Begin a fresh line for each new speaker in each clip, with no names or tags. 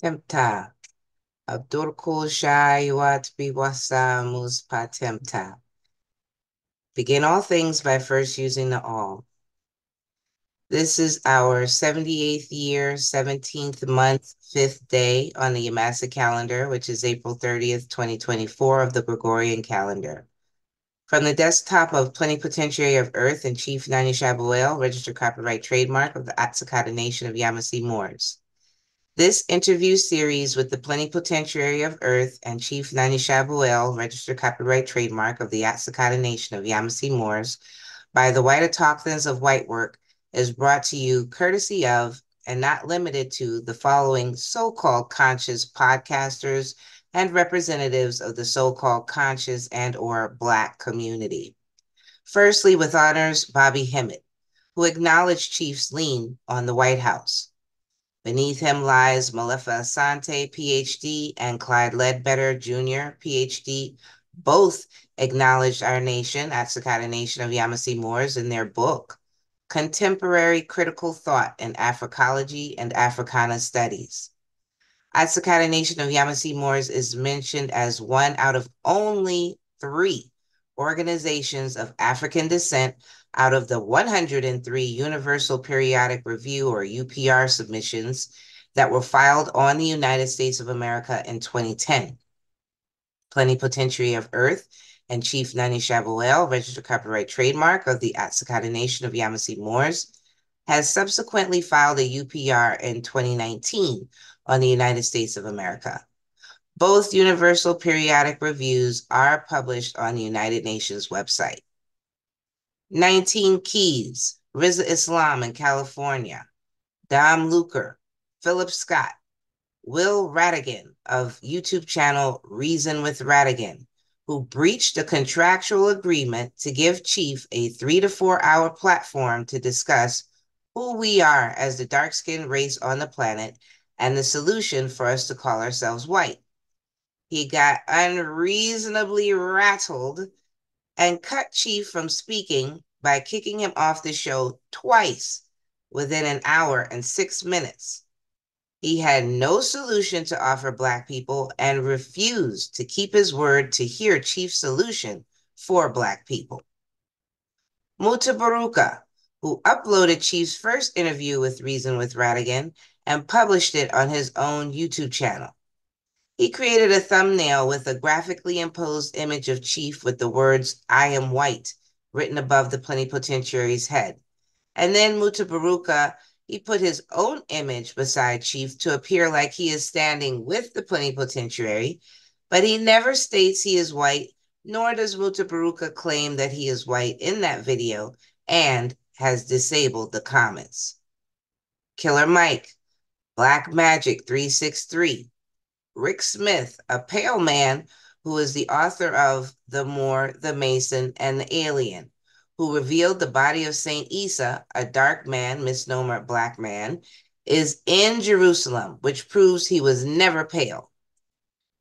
Temt-Ta. Abdur Shaayuaat Saamus Temt-Ta. Begin all things by first using the all. This is our 78th year, 17th month, 5th day on the Yamasee calendar, which is April 30th, 2024 of the Gregorian calendar. From the desktop of Plenipotentiary of Earth and Chief Nanya, registered copyright trademark of the At-sik-hata Nation of Yamasee-Moors. This interview series with the Plenipotentiary of Earth and Chief Nanya, registered copyright trademark of the At-sik-hata Nation of Yamasee-Moors by the White Autochthons of Whitework is brought to you courtesy of and not limited to the following so-called conscious podcasters and representatives of the so-called conscious and or Black community. Firstly, with honors, Bobby Hemmett, who acknowledged Chief's lien on the White House. Beneath him lies Malefa Asante, PhD, and Clyde Ledbetter, Jr., PhD. Both acknowledged our nation, At-sik-hata Nation of Yamasee-Moors, in their book, Contemporary Critical Thought in Africology and Africana Studies. At-sik-hata Nation of Yamasee-Moors is mentioned as one out of only 3 organizations of African descent out of the 103 Universal Periodic Review or UPR submissions that were filed on the United States of America in 2010. Plenipotentiary of Earth and Chief Nanya, registered copyright trademark of the At-sik-hata Nation of Yamasee-Moors, has subsequently filed a UPR in 2019 on the United States of America. Both Universal Periodic Reviews are published on the United Nations website. 19 Keys, Riza Islam in California, Dom Luker, Philip Scott, Will Radigan of YouTube channel Reason with Radigan, who breached a contractual agreement to give Chief a 3 to 4 hour platform to discuss who we are as the dark-skinned race on the planet and the solution for us to call ourselves white. He got unreasonably rattled and cut Chief from speaking by kicking him off the show twice within an hour and 6 minutes. He had no solution to offer Black people and refused to keep his word to hear Chief's solution for Black people. Mutabaruka, who uploaded Chief's first interview with Reason with Radigan and published it on his own YouTube channel. He created a thumbnail with a graphically imposed image of Chief with the words, "I am white," written above the plenipotentiary's head. And then Mutabaruka, he put his own image beside Chief to appear like he is standing with the plenipotentiary, but he never states he is white, nor does Mutabaruka claim that he is white in that video and has disabled the comments. Killer Mike, Black Magic 363, Rick Smith, a pale man who is the author of The Moor, the Mason, and the Alien, who revealed the body of Saint Isa, a dark man, misnomer Black man, is in Jerusalem, which proves he was never pale.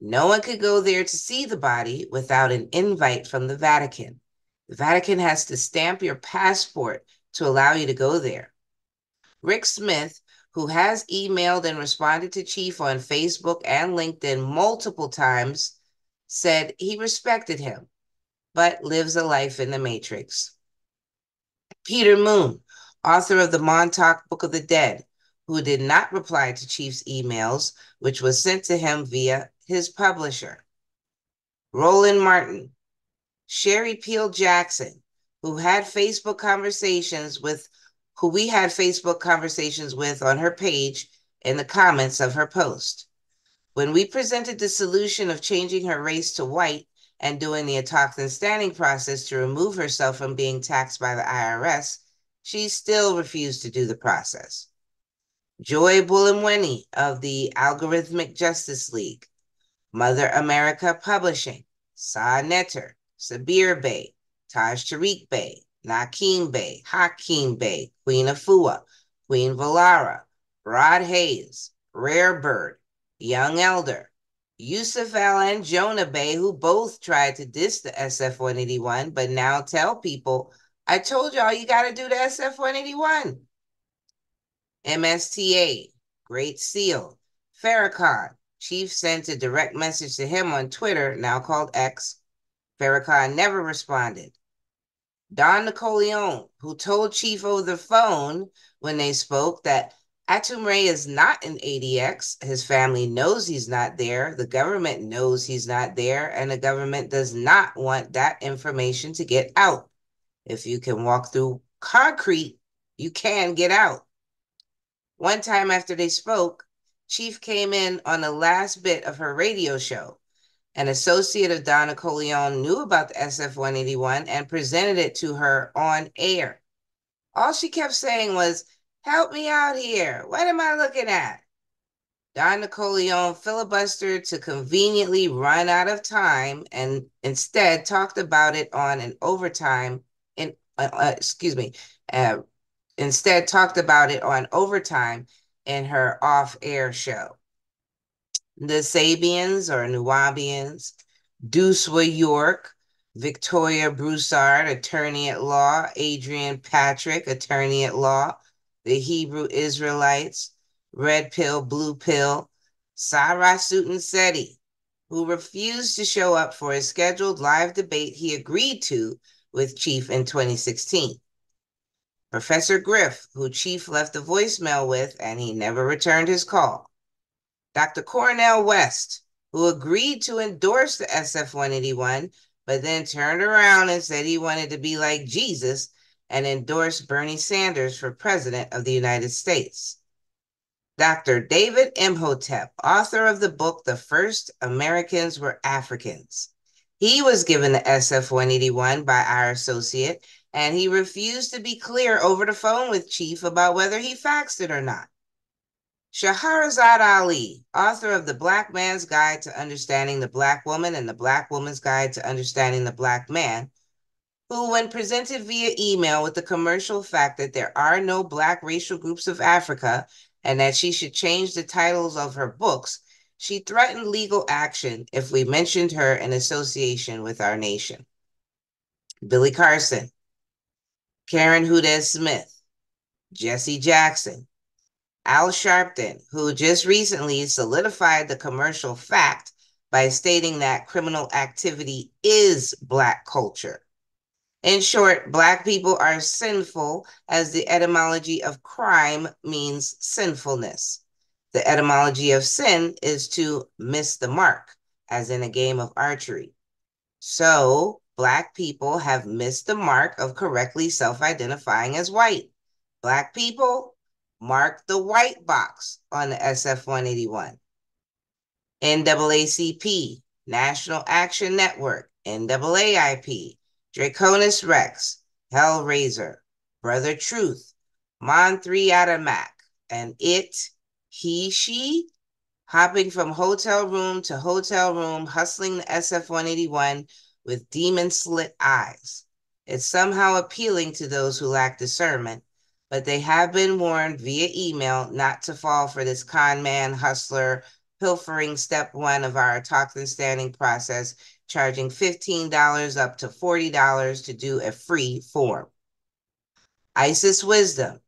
No one could go there to see the body without an invite from the Vatican. The Vatican has to stamp your passport to allow you to go there. Rick Smith, who has emailed and responded to Chief on Facebook and LinkedIn multiple times, said he respected him, but lives a life in the Matrix. Peter Moon, author of the Montauk Book of the Dead, who did not reply to Chief's emails, which was sent to him via his publisher. Roland Martin, Sherry Peel Jackson, who we had Facebook conversations with on her page in the comments of her post. When we presented the solution of changing her race to white and doing the autochthon standing process to remove herself from being taxed by the IRS, she still refused to do the process. Joy Bulimweni of the Algorithmic Justice League, Mother America Publishing, Sa Netter, Sabir Bey, Taj Tariq Bey, Nakeem Bey, Hakeem Bey, Queen Afua, Queen Valara, Rod Hayes, Rare Bird, Young Elder, Yusuf Al and Jonah Bey, who both tried to diss the SF-181, but now tell people, I told y'all you got to do the SF-181. MSTA, Great Seal, Farrakhan. Chief sent a direct message to him on Twitter, now called X. Farrakhan never responded. Don Nicoleone, who told Chief over the phone when they spoke that Atum-Re is not in ADX. His family knows he's not there. The government knows he's not there, and the government does not want that information to get out. If you can walk through concrete, you can get out. One time after they spoke, Chief came in on the last bit of her radio show. An associate of Don Nicoleone knew about the SF-181 and presented it to her on air. All she kept saying was, "Help me out here. What am I looking at?" Don Nicoleone filibustered to conveniently run out of time and instead talked about it on an overtime instead talked about it on overtime in her off-air show. The Sabians or Nuwabians, Duswa York, Victoria Broussard, attorney at law, Adrian Patrick, attorney at law, the Hebrew Israelites, Red Pill, Blue Pill, Sarah Sutton Seti, who refused to show up for a scheduled live debate he agreed to with Chief in 2016. Professor Griff, who Chief left a voicemail with and he never returned his call. Dr. Cornel West, who agreed to endorse the SF-181, but then turned around and said he wanted to be like Jesus and endorsed Bernie Sanders for President of the United States. Dr. David Imhotep, author of the book, The First Americans Were Africans. He was given the SF-181 by our associate, and he refused to be clear over the phone with Chief about whether he faxed it or not. Shahrazad Ali, author of The Black Man's Guide to Understanding the Black Woman and The Black Woman's Guide to Understanding the Black Man, who, when presented via email with the commercial fact that there are no Black racial groups of Africa and that she should change the titles of her books, she threatened legal action if we mentioned her in association with our nation. Billy Carson, Karen Hudez Smith, Jesse Jackson, Al Sharpton, who just recently solidified the commercial fact by stating that criminal activity is Black culture. In short, Black people are sinful, as the etymology of crime means sinfulness. The etymology of sin is to miss the mark, as in a game of archery. So, Black people have missed the mark of correctly self-identifying as white. Black people, mark the white box on the SF-181. NAACP, National Action Network, NAAIP, Draconis Rex, Hellraiser, Brother Truth, Mon3 Adamak, and it, he, she, hopping from hotel room to hotel room, hustling the SF-181 with demon-slit eyes. It's somehow appealing to those who lack discernment, but they have been warned via email not to fall for this con man, hustler, pilfering step one of our toxin standing process, charging $15 up to $40 to do a free form. Isis Wisdom,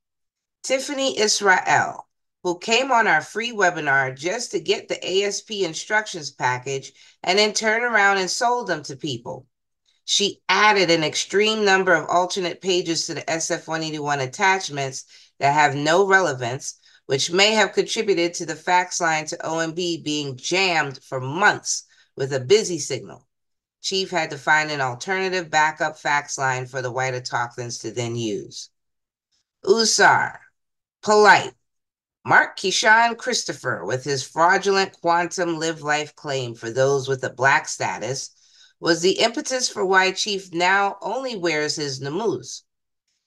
Tiffany Israel, who came on our free webinar just to get the ASP instructions package and then turn around and sold them to people. She added an extreme number of alternate pages to the SF-181 attachments that have no relevance, which may have contributed to the fax line to OMB being jammed for months with a busy signal. Chief had to find an alternative backup fax line for the white autochthons to then use. Usar, Polite, Mark Keyshawn Christopher, with his fraudulent quantum live-life claim for those with a Black status, was the impetus for why Chief now only wears his namus.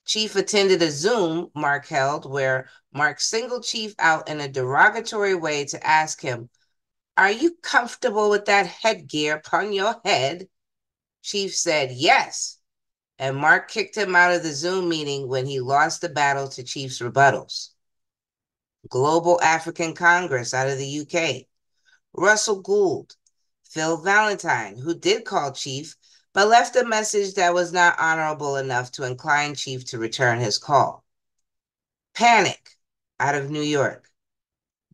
Chief attended a Zoom Mark held where Mark singled Chief out in a derogatory way to ask him, "Are you comfortable with that headgear upon your head?" Chief said yes, and Mark kicked him out of the Zoom meeting when he lost the battle to Chief's rebuttals. Global African Congress out of the UK, Russell Gould, Phil Valentine, who did call Chief, but left a message that was not honorable enough to incline Chief to return his call. Panic, out of New York,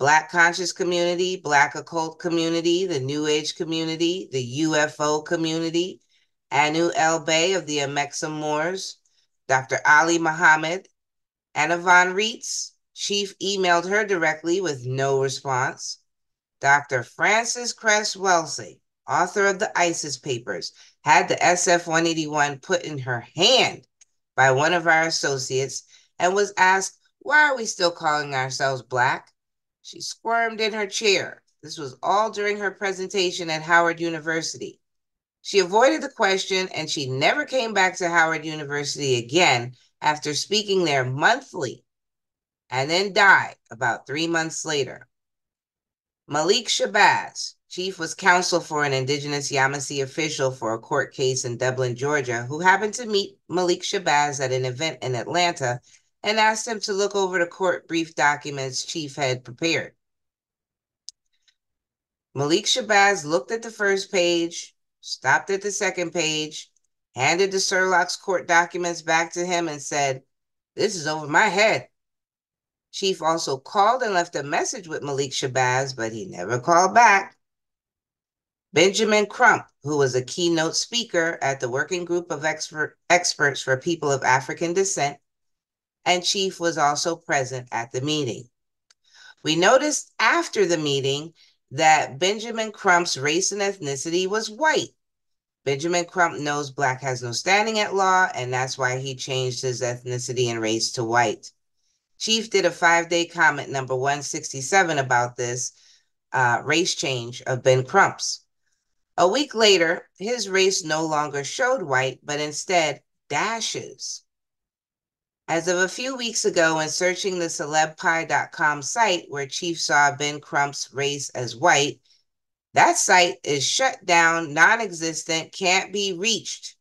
Black conscious community, Black occult community, the New Age community, the UFO community, Anu El Bey of the Yamasee-Moors, Dr. Ali Muhammad, Anna von Reitz. Chief emailed her directly with no response. Dr. Francis Cress Welsing, author of the ISIS Papers, had the SF-181 put in her hand by one of our associates and was asked, why are we still calling ourselves Black? She squirmed in her chair. This was all during her presentation at Howard University. She avoided the question and she never came back to Howard University again after speaking there monthly, and then died about 3 months later. Malik Shabazz, chief, was counsel for an indigenous Yamasee official for a court case in Dublin, Georgia, who happened to meet Malik Shabazz at an event in Atlanta and asked him to look over the court brief documents chief had prepared. Malik Shabazz looked at the first page, stopped at the second page, handed the Surlock's court documents back to him and said, "This is over my head." Chief also called and left a message with Malik Shabazz, but he never called back. Benjamin Crump, who was a keynote speaker at the Working Group of Experts for People of African Descent, and Chief was also present at the meeting. We noticed after the meeting that Benjamin Crump's race and ethnicity was white. Benjamin Crump knows Black has no standing at law, and that's why he changed his ethnicity and race to white. Chief did a 5-day comment, number 167, about this race change of Ben Crump's. A week later, his race no longer showed white, but instead dashes. As of a few weeks ago, when searching the celebpie.com site where Chief saw Ben Crump's race as white, that site is shut down, non-existent, can't be reached.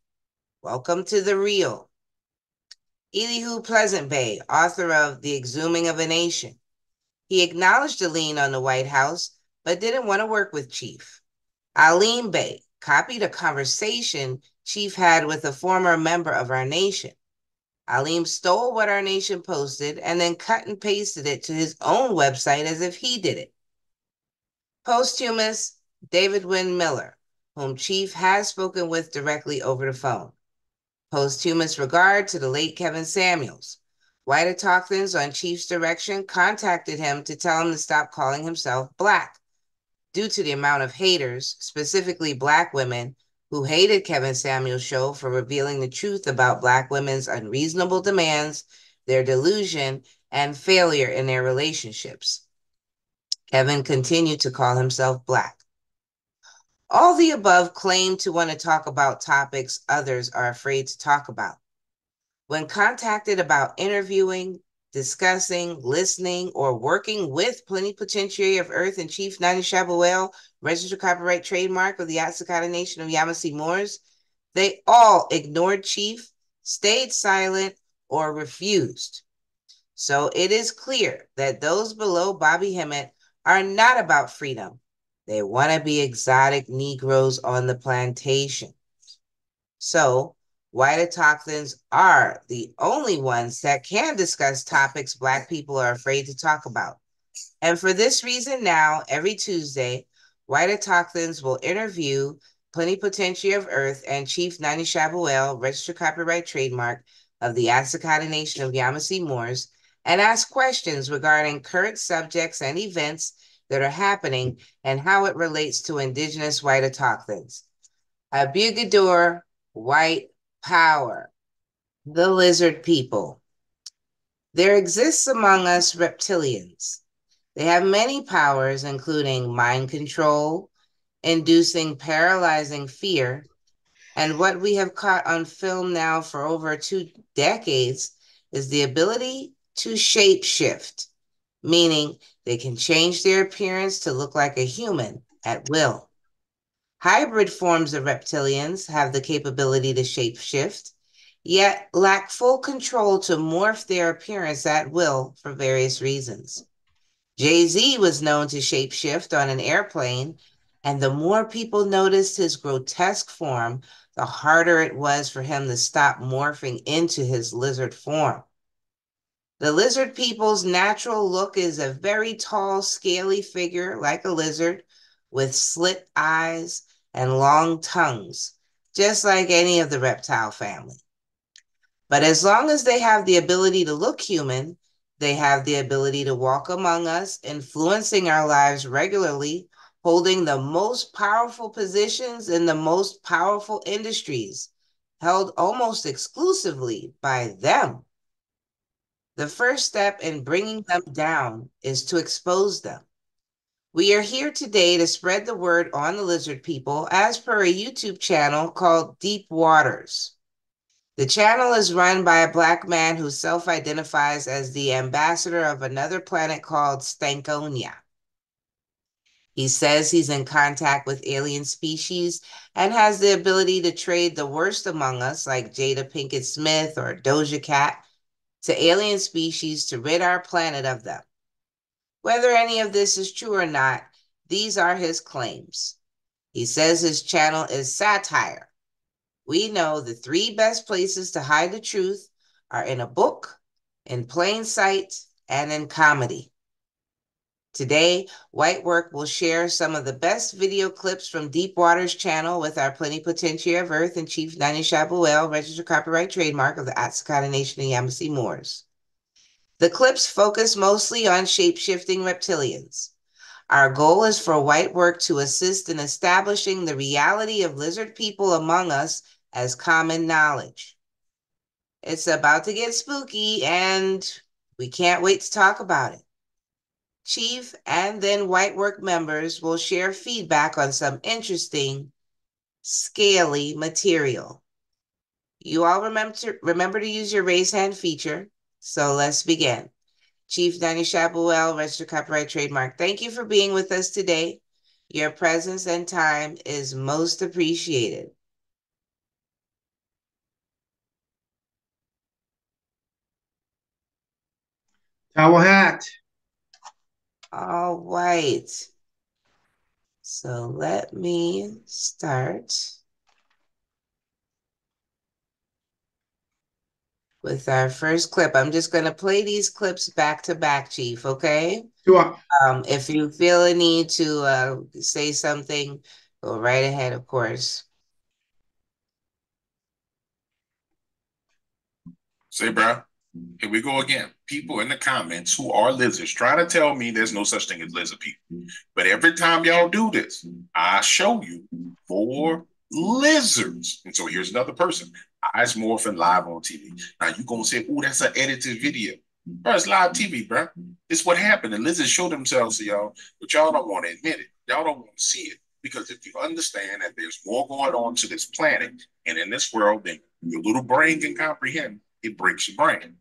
Welcome to the real. Elihu Pleasant Bay, author of The Exhuming of a Nation. He acknowledged a lien on the White House, but didn't want to work with Chief. Alim Bey copied a conversation Chief had with a former member of our nation. Alim stole what our nation posted and then cut and pasted it to his own website as if he did it. Posthumous David Wynn Miller, whom Chief has spoken with directly over the phone. Posthumous regard to the late Kevin Samuels. White Autochthons, on Chief's direction, contacted him to tell him to stop calling himself Black. Due to the amount of haters, specifically Black women, who hated Kevin Samuels' show for revealing the truth about Black women's unreasonable demands, their delusion, and failure in their relationships. Kevin continued to call himself Black. All the above claim to want to talk about topics others are afraid to talk about. When contacted about interviewing, discussing, listening, or working with Plenipotentiary of Earth and Chief Nanya, registered copyright trademark of the At-sik-hata Nation of Yamasee-Moors, they all ignored Chief, stayed silent, or refused. So it is clear that those below Bobby Hemmett are not about freedom. They want to be exotic Negroes on the plantation. So White Autochthons are the only ones that can discuss topics Black people are afraid to talk about. And for this reason now, every Tuesday, White Autochthons will interview Plenipotentiary of Earth and Chief Nanya, registered copyright trademark of the At-sik-hata Nation of Yamasee-Moors, and ask questions regarding current subjects and events that are happening and how it relates to indigenous White Autochthons. Abdur, white power. The lizard people. There exists among us reptilians. They have many powers, including mind control, inducing paralyzing fear, and what we have caught on film now for over 2 decades is the ability to shapeshift, meaning they can change their appearance to look like a human at will. Hybrid forms of reptilians have the capability to shapeshift, yet lack full control to morph their appearance at will for various reasons. Jay-Z was known to shapeshift on an airplane, and the more people noticed his grotesque form, the harder it was for him to stop morphing into his lizard form. The lizard people's natural look is a very tall, scaly figure like a lizard with slit eyes and long tongues, just like any of the reptile family. But as long as they have the ability to look human, they have the ability to walk among us, influencing our lives regularly, holding the most powerful positions in the most powerful industries, held almost exclusively by them. The first step in bringing them down is to expose them. We are here today to spread the word on the lizard people as per a YouTube channel called DarkWaters. The channel is run by a Black man who self-identifies as the ambassador of another planet called Stankonia. He says he's in contact with alien species and has the ability to trade the worst among us, like Jada Pinkett Smith or Doja Cat, to alien species to rid our planet of them. Whether any of this is true or not, these are his claims. He says his channel is satire. We know the 3 best places to hide the truth are in a book, in plain sight, and in comedy. Today, Whitework will share some of the best video clips from DarkWaters channel with our Plenipotentiary of Earth and Chief Nanya, registered copyright trademark of the At-sik-hata Nation and Yamasee-Moors. The clips focus mostly on shape-shifting reptilians. Our goal is for Whitework to assist in establishing the reality of lizard people among us as common knowledge. It's about to get spooky, and we can't wait to talk about it. Chief and then Whitework members will share feedback on some interesting, scaly material. You all remember to use your raise hand feature, so let's begin. Chief Nanya, registered copyright trademark, thank you for being with us today. Your presence and time is most appreciated.
Shaayuaat.
All right. So let me start with our first clip. I'm just going to play these clips back to back, Chief, okay?
Sure.
If you feel a need to say something, go right ahead, of course.
Say, bro, here we go again. People in the comments who are lizards trying to tell me there's no such thing as lizard people. But every time y'all do this, I show you 4 lizards. And so here's another person. Eyes morphing live on TV. Now you gonna say, oh, that's an edited video. Bro, it's live TV, bro. It's what happened. The lizards show themselves to y'all, but y'all don't want to admit it. Y'all don't want to see it. Because if you understand that there's more going on to this planet and in this world than your little brain can comprehend, it breaks your brain.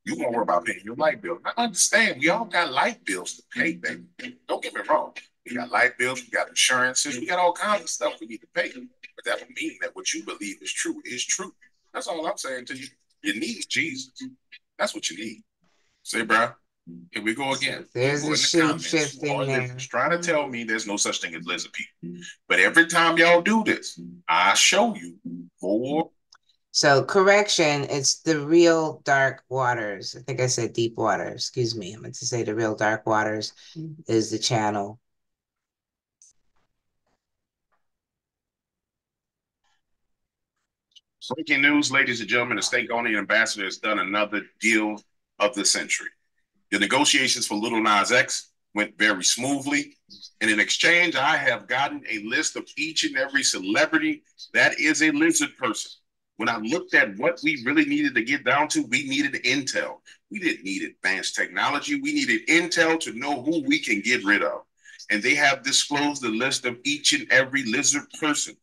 You won't worry about paying your light bill. I understand we all got light bills to pay, baby. Don't get me wrong. We got light bills, we got insurances, we got all kinds of stuff we need to pay. But that don't mean that what you believe is true. That's all I'm saying to you. You need Jesus. That's what you need. Say, bro, here we go again.
There's a shape shifting there.
Trying to tell me there's no such thing as lizard people. But every time y'all do this, I show you 4.
So correction, it's the real DarkWaters. I think I said DarkWaters. Excuse me. I meant to say the real DarkWaters is the channel.
Breaking news, ladies and gentlemen, the Stankonia ambassador has done another deal of the century. The negotiations for Little Nas X went very smoothly. And in exchange, I have gotten a list of each and every celebrity that is a lizard person. When I looked at what we really needed to get down to, we needed intel. We didn't need advanced technology. We needed intel to know who we can get rid of. And they have disclosed the list of each and every lizard person,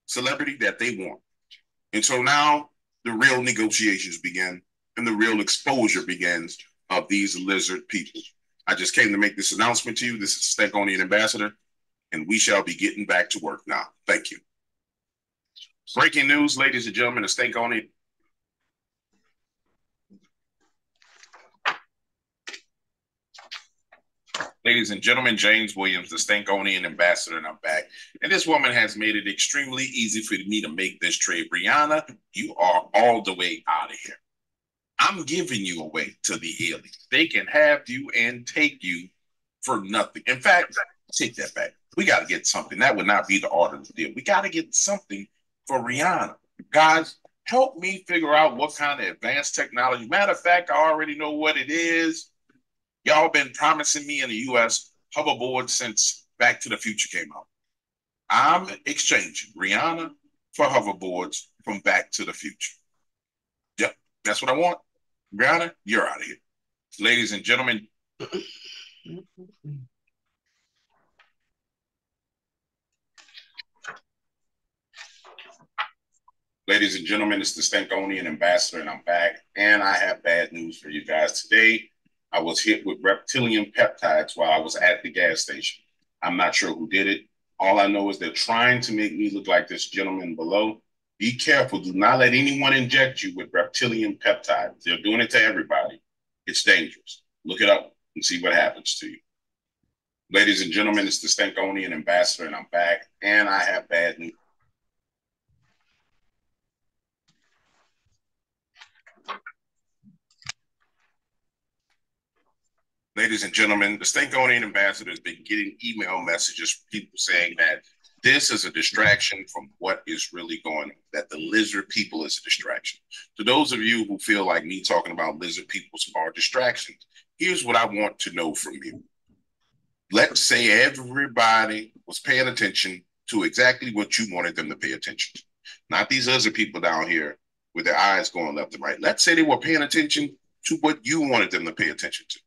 celebrity that they want. And so now the real negotiations begin and the real exposure begins of these lizard people. I just came to make this announcement to you. This is Stankonia ambassador, and we shall be getting back to work now. Thank you. Breaking news, ladies and gentlemen, the Stankonia. Ladies and gentlemen, James Williams, the Stankonia ambassador, and I'm back. And this woman has made it extremely easy for me to make this trade. Brianna, you are all the way out of here. I'm giving you away to the aliens. They can have you and take you for nothing. In fact, take that back. We got to get something. That would not be the order of the deal. We got to get something for Rihanna. Guys, help me figure out what kind of advanced technology. Matter of fact, I already know what it is. Y'all been promising me in the U.S. hoverboard since Back to the Future came out. I'm exchanging Rihanna for hoverboards from Back to the Future. Yep, that's what I want. Rihanna, you're out of here. Ladies and gentlemen, ladies and gentlemen, it's the Stankonian Ambassador, and I'm back. And I have bad news for you guys today. I was hit with reptilian peptides while I was at the gas station. I'm not sure who did it. All I know is they're trying to make me look like this gentleman below. Be careful. Do not let anyone inject you with reptilian peptides. They're doing it to everybody. It's dangerous. Look it up and see what happens to you. Ladies and gentlemen, it's the Stankonian Ambassador, and I'm back. And I have bad news. Ladies and gentlemen, the Stankonian Ambassador has been getting email messages from people saying that this is a distraction from what is really going on, that the lizard people is a distraction. To those of you who feel like me talking about lizard peoples are distractions, here's what I want to know from you. Let's say everybody was paying attention to exactly what you wanted them to pay attention to. Not these lizard people down here with their eyes going left and right. Let's say they were paying attention to what you wanted them to pay attention to.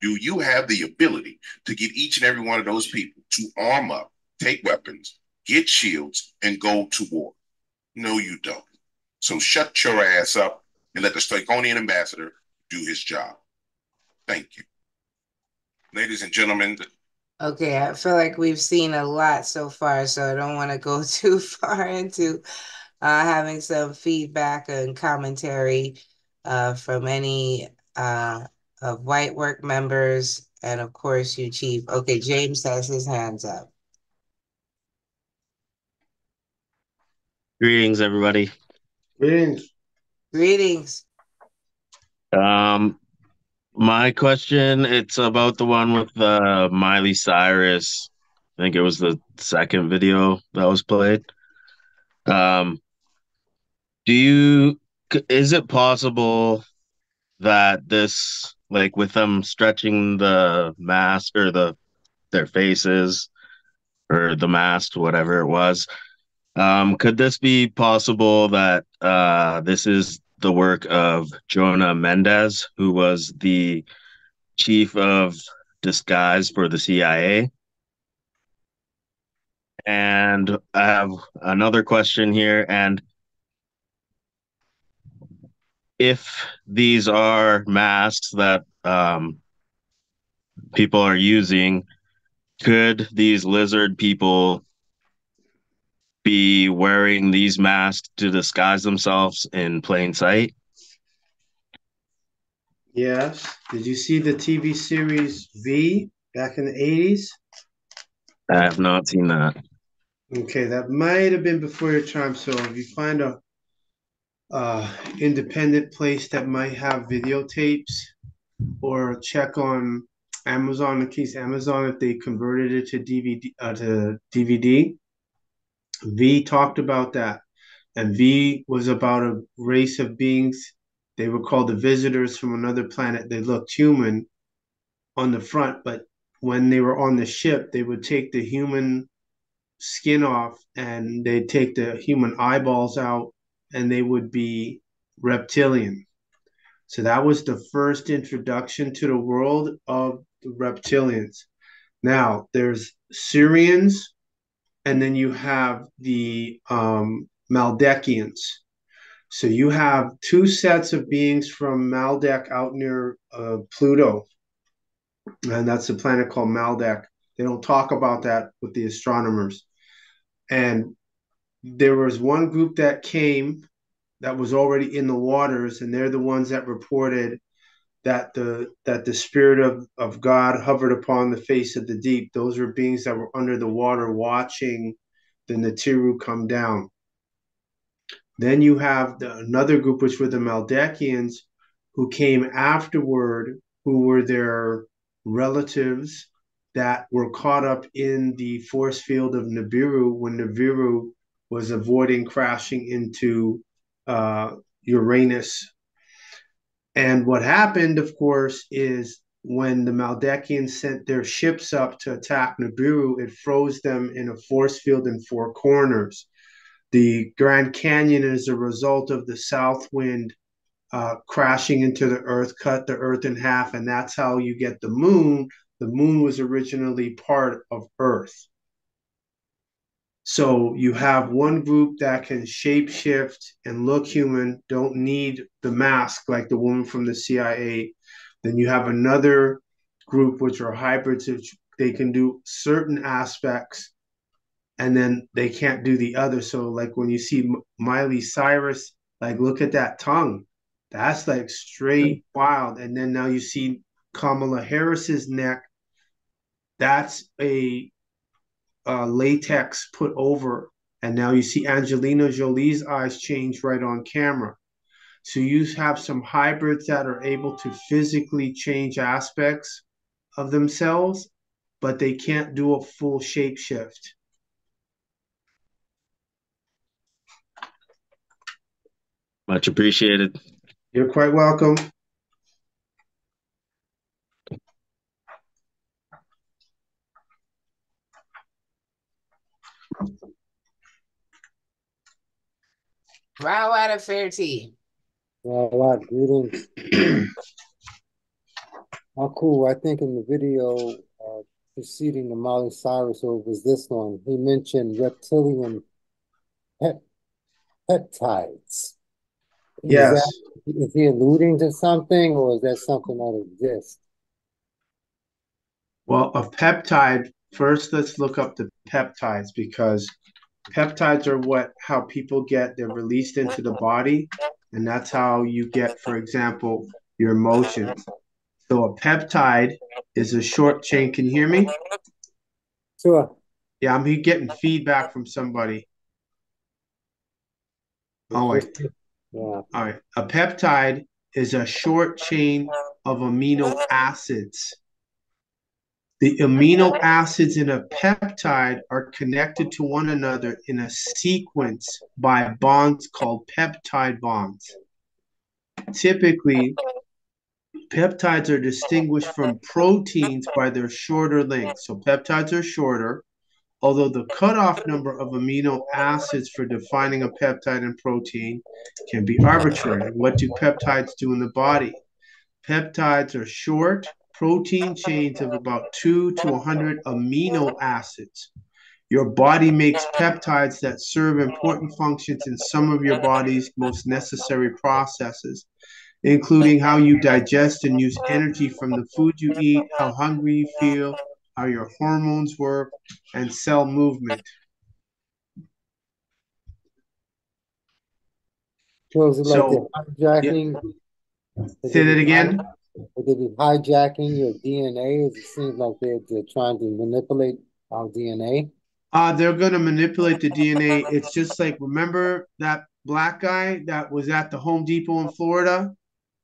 Do you have the ability to get each and every one of those people to arm up, take weapons, get shields, and go to war? No, you don't. So shut your ass up and let the Stankonian Ambassador do his job. Thank you. Ladies and gentlemen.
Okay, I feel like we've seen a lot so far, so I don't want to go too far into having some feedback and commentary from any of White Work members, and of course you, Chief. Okay, James has his hands up.
Greetings, everybody.
Greetings.
Greetings.
My question, it's about the one with Miley Cyrus. I think it was the second video that was played. Is it possible that this, like with them stretching the mask or their faces or the mask, whatever it was, could this be possible that this is the work of Jonah Mendez, who was the chief of disguise for the CIA? And I have another question here. And if these are masks that people are using, could these lizard people be wearing these masks to disguise themselves in plain sight?
Yes. Did you see the TV series V back in the 80s?
I have not seen that.
Okay, that might have been before your time. So if you find a independent place that might have videotapes, or check on Amazon, in case Amazon, if they converted it to DVD. V talked about that, and V was about a race of beings. They were called the visitors from another planet. They looked human on the front, but when they were on the ship, they would take the human skin off and they'd take the human eyeballs out, and they would be reptilian. So that was the first introduction to the world of the reptilians. Now there's Syrians, and then you have the Maldekians. So you have two sets of beings from Maldek out near Pluto, and that's a planet called Maldek. They don't talk about that with the astronomers. And there was one group that came that was already in the waters, and they're the ones that reported that the spirit of God hovered upon the face of the deep. Those were beings that were under the water watching the Natiru come down. Then you have another group, which were the Maldekians, who came afterward, who were their relatives that were caught up in the force field of Nibiru when Nibiru was avoiding crashing into Uranus. And what happened, of course, is when the Maldekians sent their ships up to attack Nibiru, it froze them in a force field in four corners. The Grand Canyon is a result of the south wind crashing into the earth, cut the earth in half, and that's how you get the moon. The moon was originally part of Earth. So you have one group that can shapeshift and look human, don't need the mask like the woman from the CIA. Then you have another group which are hybrids, which they can do certain aspects and then they can't do the other. So like when you see Miley Cyrus, like look at that tongue. That's like straight wild. And then now you see Kamala Harris's neck. That's a latex put over. And now you see Angelina Jolie's eyes change right on camera. So you have some hybrids that are able to physically change aspects of themselves, but they can't do a full shapeshift.
Much appreciated.
You're quite welcome.
Shaayuaat of Fair Tea.
Shaayuaat, greetings. Oh, cool. I think in the video preceding the Miley Cyrus, or was this one, he mentioned reptilian peptides.
Yes.
Is he alluding to something, or is that something that exists?
Well, a peptide, first let's look up the peptides, because peptides are how people they're released into the body, and that's how you get, for example, your emotions. So a peptide is a short chain. Can you hear me?
Sure.
Yeah, I'm getting feedback from somebody. Oh, wait.
Yeah.
All right. A peptide is a short chain of amino acids. The amino acids in a peptide are connected to one another in a sequence by bonds called peptide bonds. Typically, peptides are distinguished from proteins by their shorter length. So peptides are shorter, although the cutoff number of amino acids for defining a peptide and protein can be arbitrary. What do peptides do in the body? Peptides are short protein chains of about 2 to 100 amino acids. Your body makes peptides that serve important functions in some of your body's most necessary processes, including how you digest and use energy from the food you eat, how hungry you feel, how your hormones work, and cell movement.
So is it like they're hijacking?
Say that again?
Are they hijacking your DNA? It seems like they're trying to manipulate our DNA.
They're going to manipulate the DNA. It's just like, remember that black guy that was at the Home Depot in Florida,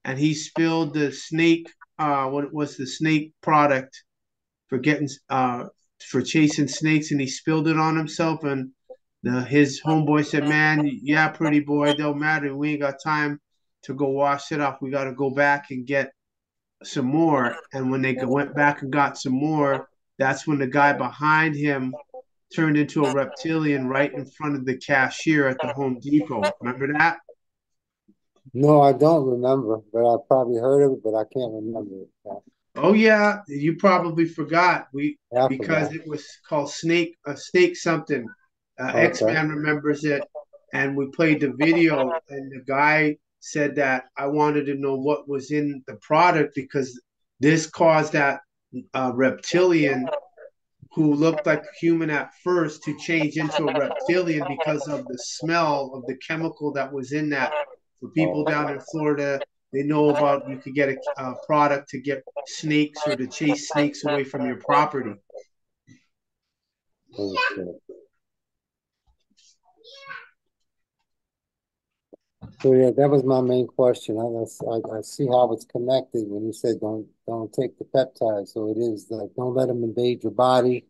and he spilled the snake, what was the snake product for for chasing snakes, and he spilled it on himself, and his homeboy said, man, yeah, pretty boy, it don't matter. We ain't got time to go wash it off. We got to go back and get some more. And when they went back and got some more, that's when the guy behind him turned into a reptilian right in front of the cashier at the Home Depot. Remember that?
No, I don't remember, but I probably heard of it, but I can't remember it.
Oh yeah, you probably forgot. Because it was called snake something.
Okay.
X-Man remembers it, and we played the video, and the guy said that I wanted to know what was in the product because this caused that reptilian who looked like a human at first to change into a reptilian because of the smell of the chemical that was in that. For people down in Florida, they know about you could get a product to get snakes or to chase snakes away from your property.
Okay. So yeah, that was my main question. I see how it's connected when you said don't take the peptide. So it is like don't let them invade your body.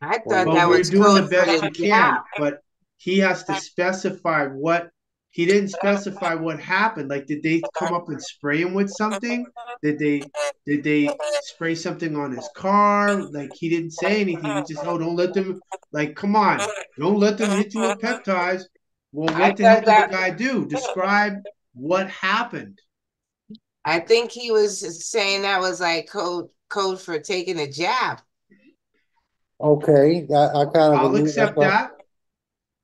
I
Or
thought
Well,
that
we're
was
doing the
code for
best
the
we can,
jab.
but he has to specify what he didn't specify what happened. Like, did they come up and spray him with something? Did they spray something on his car? Like, he didn't say anything. He just, oh, don't let them, like, come on, don't let them hit you with peptides. Well,
I
what the hell
thought
did the
that
guy do? Describe what happened.
I think he was saying that was like code for taking a jab.
okay, I kind of
I'll
agree. I
accept
thought,
that.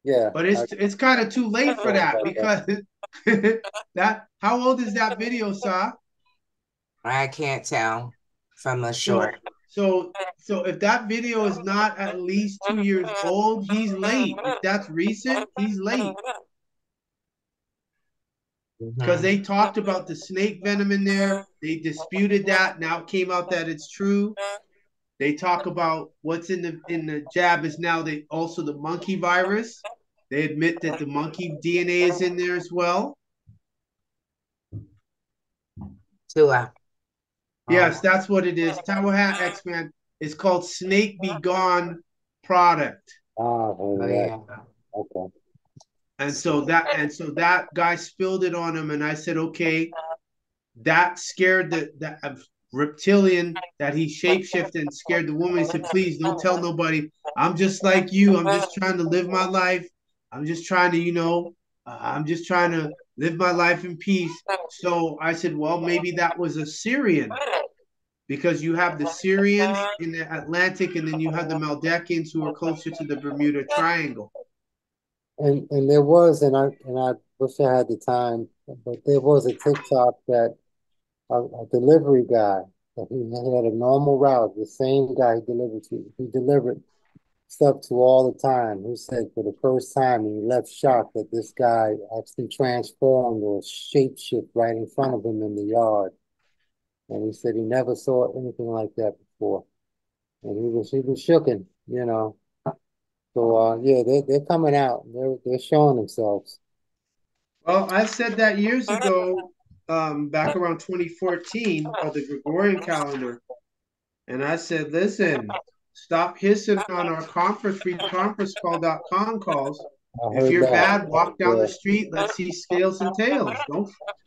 yeah,
But
I
it's kind of too late for
thought
that
about that.
because that how old is that video, Sa?
I can't tell from the short.
So if that video is not at least 2 years old, he's late. If that's recent, he's late. Because
Mhm.
they talked about the snake venom in there. They disputed that. Now it came out that it's true. They talk about what's in the jab is now they also the monkey virus. They admit that the monkey DNA is in there as well.
Tua.
Yes, that's what it is. Shaayuaat X-Man is called Snake Be Gone product.
Ah,
Oh
yeah,
yeah.
okay.
And so that guy spilled it on him, and I said, okay, that scared the reptilian that he shapeshifted and scared the woman. He said, please don't tell nobody. I'm just like you. I'm just trying to live my life. I'm just trying to, I'm just trying to live my life in peace. So I said, well, maybe that was a Syrian because you have the Syrians in the Atlantic, and then you have the Maldecans who are closer to the Bermuda Triangle.
And there was, and I wish I had the time, but there was a TikTok that a delivery guy that he had a normal route, the same guy he delivered stuff to all the time. He said for the first time he left shocked that this guy actually transformed or shapeshift right in front of him in the yard. And he said he never saw anything like that before. And he was shooken, you know. So yeah, they're coming out. They're showing themselves.
Well, I said that years ago, back around 2014 of the Gregorian calendar. And I said, listen, stop hissing on our freeconferencecall.com calls.
I
If
heard
you're
that.
bad, walk down
Yeah.
the street. Let's see scales and tails.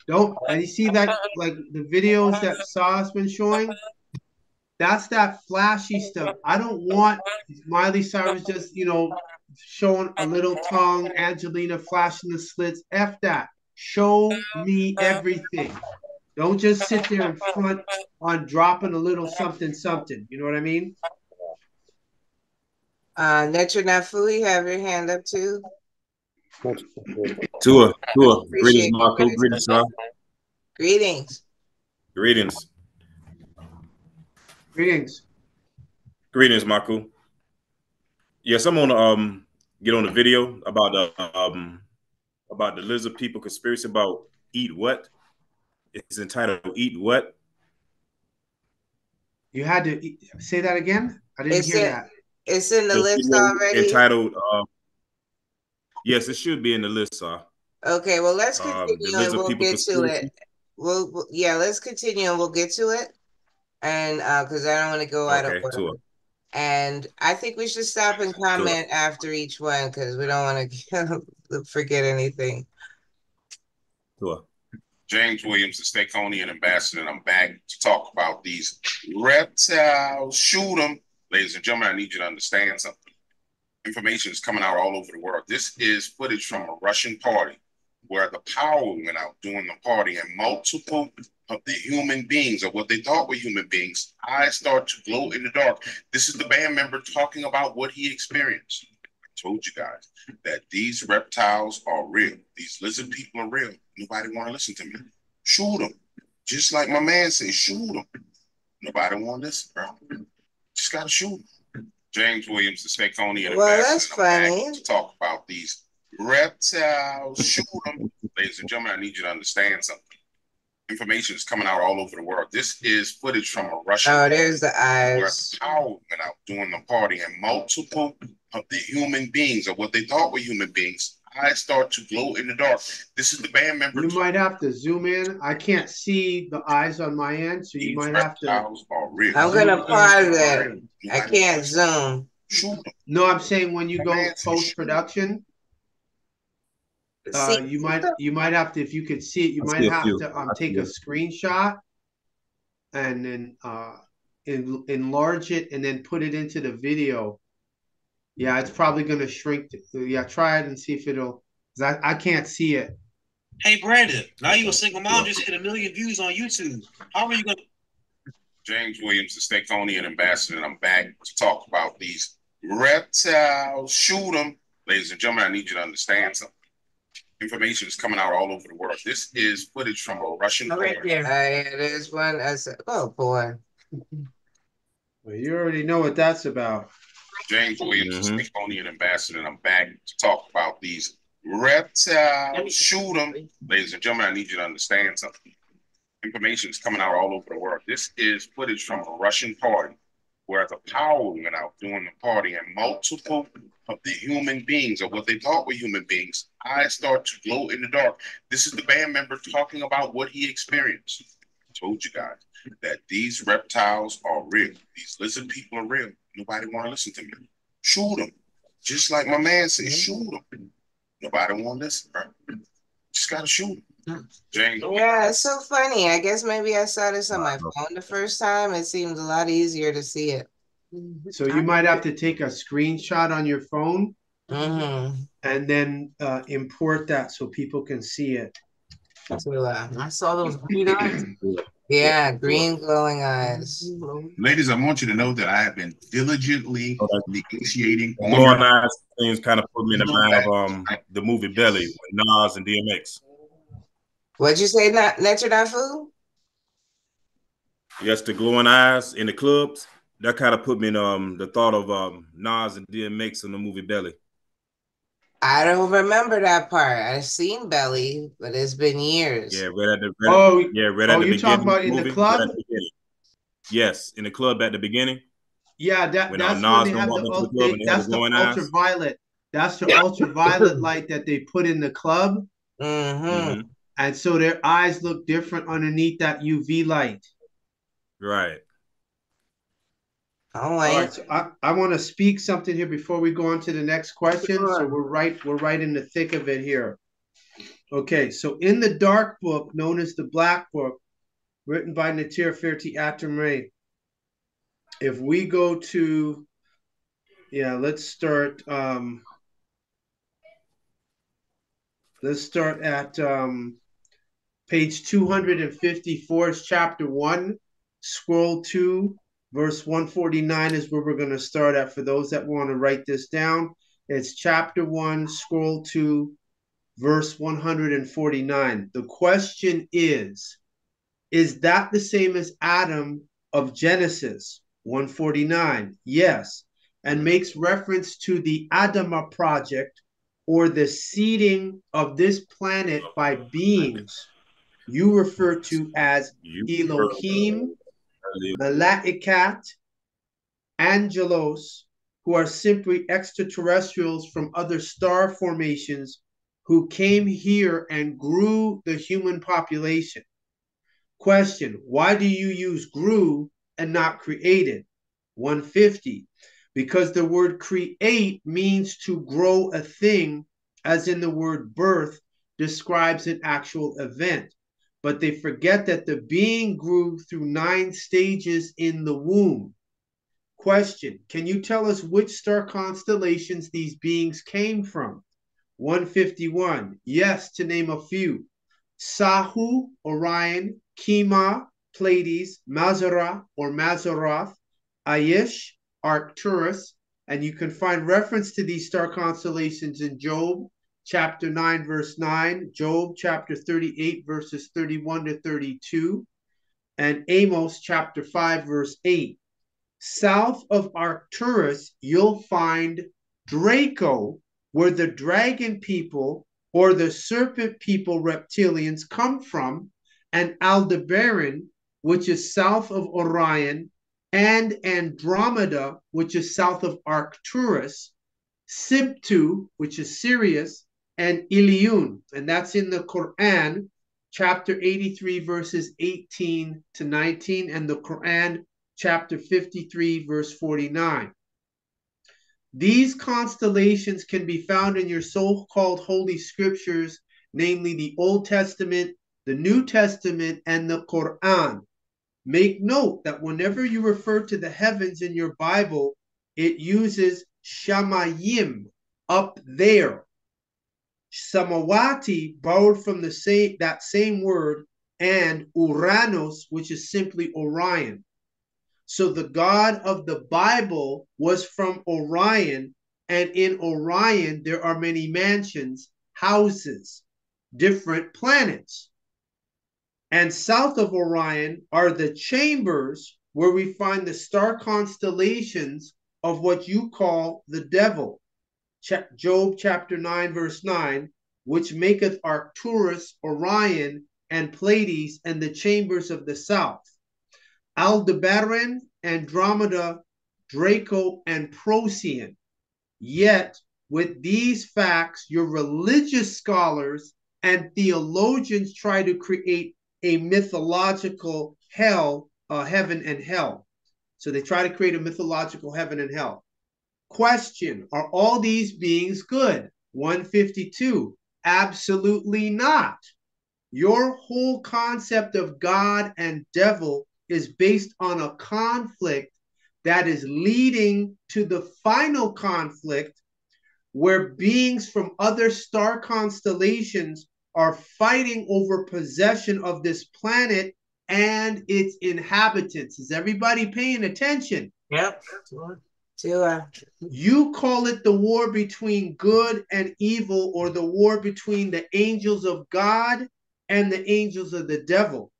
Don't. And you see that, like the videos that Saa's been showing? That's that flashy stuff. I don't want Miley Cyrus just, showing a little tongue, Angelina flashing the slits. F that. Show me everything. Don't just sit there and front on dropping a little something, something. You know what I mean?
Netra Nafui, have your hand up too.
Much
Tua. Greetings,
Appreciate your
Marco. Greetings,
participation.
sir.
Greetings.
Greetings.
Greetings.
Greetings, Marco. Yes, I'm gonna get on the video about the lizard people conspiracy about eat what. It's entitled Eat What.
You had to say that again? I didn't
It's
hear
in
that.
it's in the
The
list
video
already.
entitled yes, it should be in the list, sir.
Okay, well let's
The
continue and
lizard
we'll
people
get to
conspiracy.
it. Yeah, let's continue and we'll get to it. And because I don't want to go out of
Okay,
order.
Tua.
And I think we should stop and comment after each one because we don't want to forget anything.
Tua.
James Williams, the Staconian ambassador, and I'm back to talk about these reptiles. Shoot them. Ladies and gentlemen, I need you to understand something. Information is coming out all over the world. This is footage from a Russian party where the power went out during the party and multiple of the human beings, or what they thought were human beings, eyes start to glow in the dark. This is the band member talking about what he experienced. I told you guys that these reptiles are real. These lizard people are real. Nobody want to listen to me. Shoot them. Just like my man said, shoot them. Nobody want to listen, bro. Just got to shoot them. James Williams, the Staconian
Well, that's
ambassador, and I'm
funny.
back to talk about these reptiles. Shoot them. Ladies and gentlemen, I need you to understand something. Information is coming out all over the world. This is footage from a Russian
there's the
where
eyes.
the power went out during the party and multiple of the human beings, or what they thought were human beings, eyes start to glow in the dark. This is the band member.
You might have to zoom in. I can't see the eyes on my end, so you might have to.
Are real.
I'm gonna pause it. I can't zoom.
No, I'm saying when you go post-production, you might have to, if you could see it, you might have to take a screenshot and then enlarge it and then put it into the video. Yeah, it's probably gonna shrink. Yeah, try it and see if it'll. 'Cause I can't see it.
Hey Brandon, now you a single mom just hit 1 million views on YouTube. How are you gonna?
James Williams, the Stateconian ambassador, and I'm back to talk about these reptiles. Shoot them, ladies and gentlemen. I need you to understand something. Information is coming out all over the world. This is footage from a Russian.
Right there. There's one. I said, oh boy.
Well, you already know what that's about.
James Williams, the Stateconian ambassador, and I'm back to talk about these reptiles. Shoot them, ladies and gentlemen. I need you to understand something. Information is coming out all over the world. This is footage from a Russian party where the power went out during the party and multiple of the human beings, or what they thought were human beings, eyes start to glow in the dark. This is the band member talking about what he experienced. I told you guys that these reptiles are real. These lizard people are real. Nobody want to listen to me. Shoot them. Just like my man said, shoot them. Nobody want to listen, bro. Just got to shoot them. James.
Yeah, it's so funny. I guess maybe I saw this on my phone the first time. It seems a lot easier to see it.
So you might have to take a screenshot on your phone and then import that so people can see it.
I saw those green eyes.
Yeah, green glowing eyes.
Ladies, I want you to know that I have been diligently negotiating.
Glowing eyes things kind of put me in the mind of the movie Belly with Nas and DMX.
What'd you say, Netter.Fu?
Yes, the glowing eyes in the clubs. That kind of put me in the thought of Nas and DMX in the movie Belly.
I don't remember that part. I've seen Belly, but it's been years.
Yeah, right at the beginning.
You're talking about in the club?
Right yes, in the club at the beginning.
Yeah, that's when they have the ultraviolet. That's the ultraviolet light that they put in the club. And so their eyes look different underneath that UV light.
Right.
All right, so I want to speak something here before we go on to the next question. So we're right in the thick of it here. Okay, so in the dark book, known as the Black Book, written by Natir Ferti-Atamray, if we go to, let's start at page 254, chapter 1, scroll 2. Verse 149 is where we're going to start at for those that want to write this down. It's chapter 1, scroll 2, verse 149. The question is that the same as Adam of Genesis 149? Yes, and makes reference to the Adama project, or the seeding of this planet by beings you refer to as Elohim, Malaikat, Angelos, who are simply extraterrestrials from other star formations who came here and grew the human population. Question: why do you use grew and not created? 150. Because the word create means to grow a thing, as in the word birth describes an actual event. But they forget that the being grew through 9 stages in the womb. Question: can you tell us which star constellations these beings came from? 151. Yes, to name a few: Sahu, Orion; Kima, Pleiades; Mazara or Mazaroth; Aish, Arcturus. And you can find reference to these star constellations in Job chapter 9, verse 9, Job chapter 38, verses 31 to 32, and Amos chapter 5, verse 8. South of Arcturus, you'll find Draco, where the dragon people or the serpent people reptilians come from, and Aldebaran, which is south of Orion, and Andromeda, which is south of Arcturus, Sibtu, which is Sirius, and Ilion, and that's in the Quran, chapter 83, verses 18 to 19, and the Quran, chapter 53, verse 49. These constellations can be found in your so-called holy scriptures, namely the Old Testament, the New Testament, and the Quran. Make note that whenever you refer to the heavens in your Bible, it uses Shamayim, up there. Samawati, borrowed from that same word, and Uranus, which is simply Orion. So the God of the Bible was from Orion, and in Orion there are many mansions, houses, different planets. And south of Orion are the chambers where we find the star constellations of what you call the devil. Job chapter 9, verse 9, which maketh Arcturus, Orion, and Pleiades, and the chambers of the south. Aldebaran, Andromeda, Draco, and Procyon. Yet, with these facts, your religious scholars and theologians try to create a mythological hell, heaven and hell. So they try to create a mythological heaven and hell. Question, are all these beings good? 152, absolutely not. Your whole concept of God and devil is based on a conflict that is leading to the final conflict where beings from other star constellations are fighting over possession of this planet and its inhabitants. Is everybody paying attention?
Yep.
You call it the war between good and evil, or the war between the angels of God and the angels of the devil.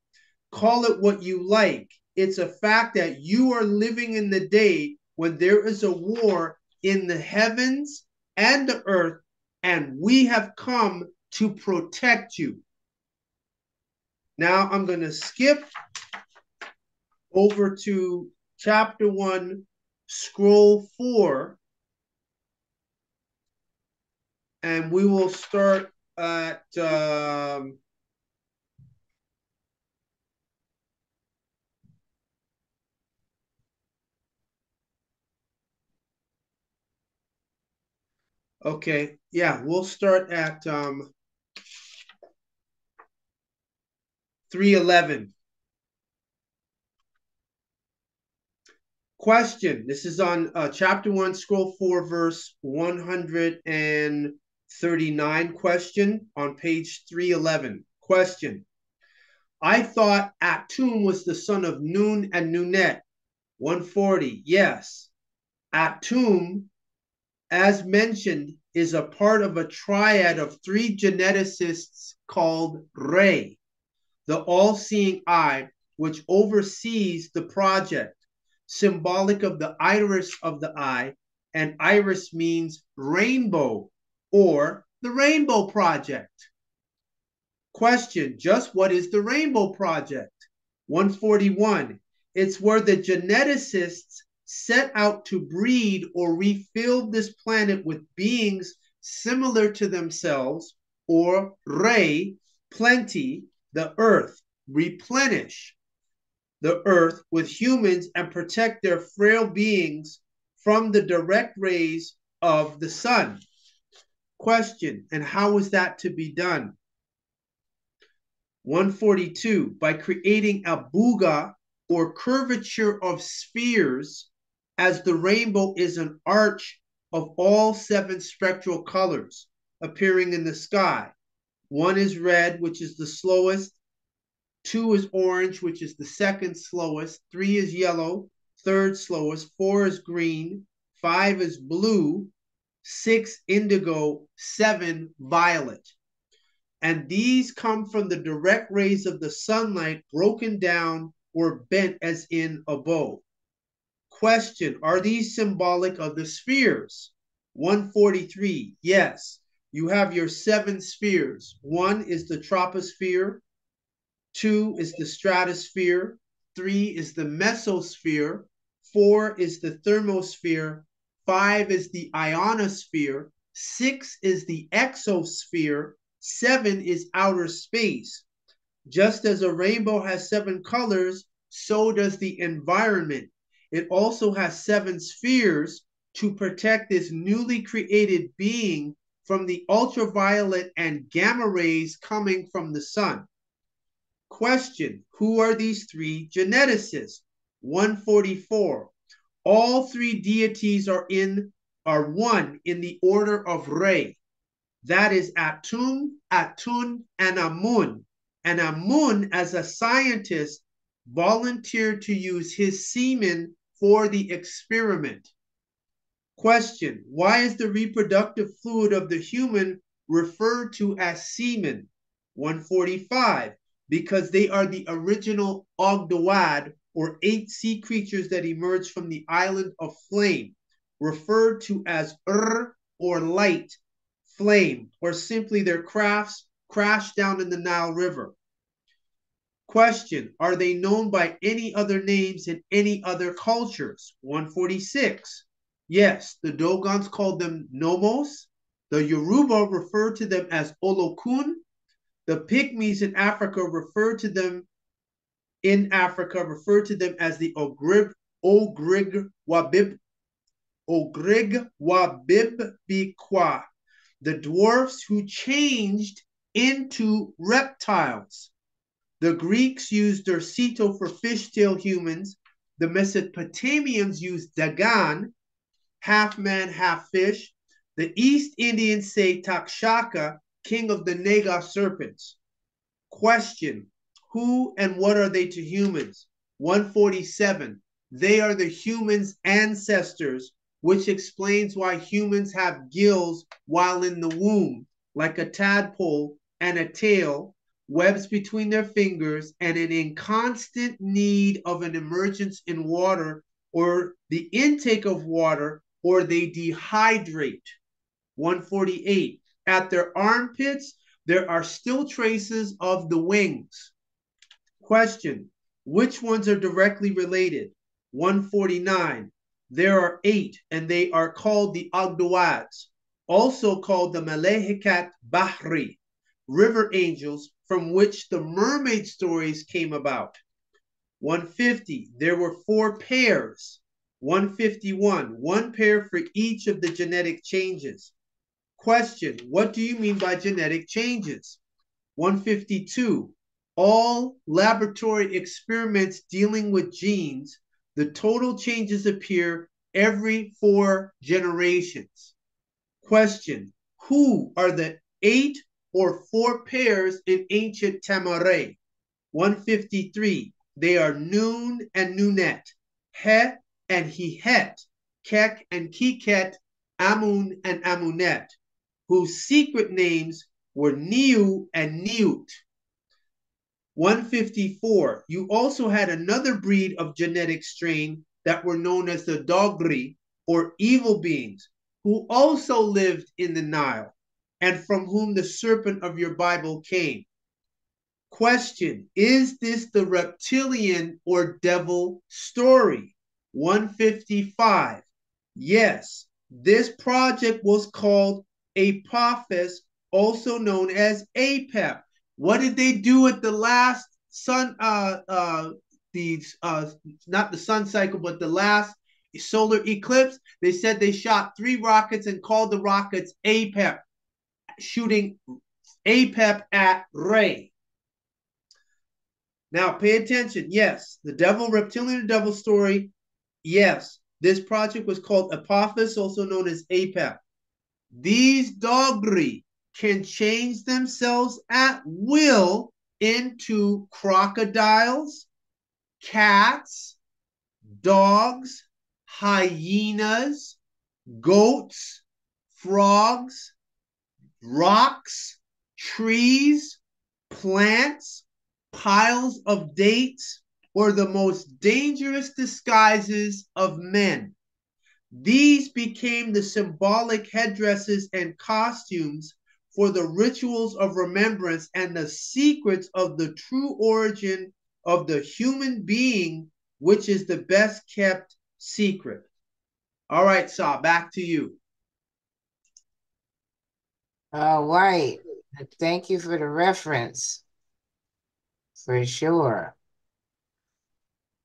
Call it what you like. It's a fact that you are living in the day when there is a war in the heavens and the earth, and we have come to protect you. Now I'm going to skip over to chapter 1, scroll 4, and we will start at okay, yeah, we'll start at 311. Question, this is on chapter 1, scroll 4, verse 139. Question on page 311. Question, I thought Atum was the son of Nun and Nunet. 140, yes. Atum, as mentioned, is a part of a triad of 3 geneticists called Re, the all-seeing eye, which oversees the project, symbolic of the iris of the eye, and iris means rainbow, or the Rainbow Project. Question, just what is the Rainbow Project? 141, it's where the geneticists set out to breed or refill this planet with beings similar to themselves, or Re, plenty, the earth, replenish the earth with humans and protect their frail beings from the direct rays of the sun. Question, and how is that to be done? 142, by creating a buga, or curvature of spheres, as the rainbow is an arch of all 7 spectral colors appearing in the sky. 1 is red, which is the slowest. 2 is orange, which is the second slowest. 3 is yellow, third slowest. 4 is green. 5 is blue. 6 indigo. 7 violet. And these come from the direct rays of the sunlight, broken down or bent as in a bow. Question, are these symbolic of the spheres? 143, yes. You have your 7 spheres. 1 is the troposphere. 2 is the stratosphere. 3 is the mesosphere. 4 is the thermosphere. 5 is the ionosphere. 6 is the exosphere, 7 is outer space. Just as a rainbow has 7 colors, so does the environment. It also has 7 spheres to protect this newly created being from the ultraviolet and gamma rays coming from the sun. Question: who are these 3 geneticists? 144. All 3 deities are one in the order of Re. That is Atum, Atun, and Amun. And Amun, as a scientist, volunteered to use his semen for the experiment. Question: why is the reproductive fluid of the human referred to as semen? 145. Because they are the original Ogdoad, or 8 sea creatures that emerged from the island of flame, referred to as or light, flame, or simply their crafts crashed down in the Nile River. Question: are they known by any other names in any other cultures? 146. Yes, the Dogons called them Nomos. The Yoruba referred to them as Olokun. The Pygmies in Africa referred to them as the Ogrigwabibikwa, the dwarfs who changed into reptiles. The Greeks used Dursito for fishtail humans. The Mesopotamians used Dagan, half man, half fish. The East Indians say Takshaka, king of the Naga serpents. Question: who and what are they to humans? 147. They are the humans' ancestors, which explains why humans have gills while in the womb, like a tadpole, and a tail, webs between their fingers, and an in constant need of an emergence in water or the intake of water, or they dehydrate. 148. At their armpits, there are still traces of the wings. Question: which ones are directly related? 149. There are 8, and they are called the Ogdoads, also called the Malahikat Bahri, river angels, from which the mermaid stories came about. 150. There were 4 pairs. 151. 1 pair for each of the genetic changes. Question: what do you mean by genetic changes? 152. All laboratory experiments dealing with genes, the total changes appear every 4 generations. Question: who are the 8 or 4 pairs in ancient Tamaray? 153. They are Nun and Nunet, He and Hihet, Kek and Kiket, Amun and Amunet, whose secret names were Niu and Niut. 154. You also had another breed of genetic strain that were known as the Dogri, or evil beings, who also lived in the Nile, and from whom the serpent of your Bible came. Question: is this the reptilian or devil story? 155. Yes, this project was called Apophis, also known as APEP. What did they do at the last not the sun cycle, but the last solar eclipse? They said they shot 3 rockets and called the rockets APEP, shooting APEP at Re. Now, pay attention. Yes, the devil, reptilian devil story. Yes, this project was called Apophis, also known as APEP. These Dogri can change themselves at will into crocodiles, cats, dogs, hyenas, goats, frogs, rocks, trees, plants, piles of dates, or the most dangerous disguises of men. These became the symbolic headdresses and costumes for the rituals of remembrance and the secrets of the true origin of the human being, which is the best kept secret. All right, Sa, back to you.
All right. Thank you for the reference. For sure.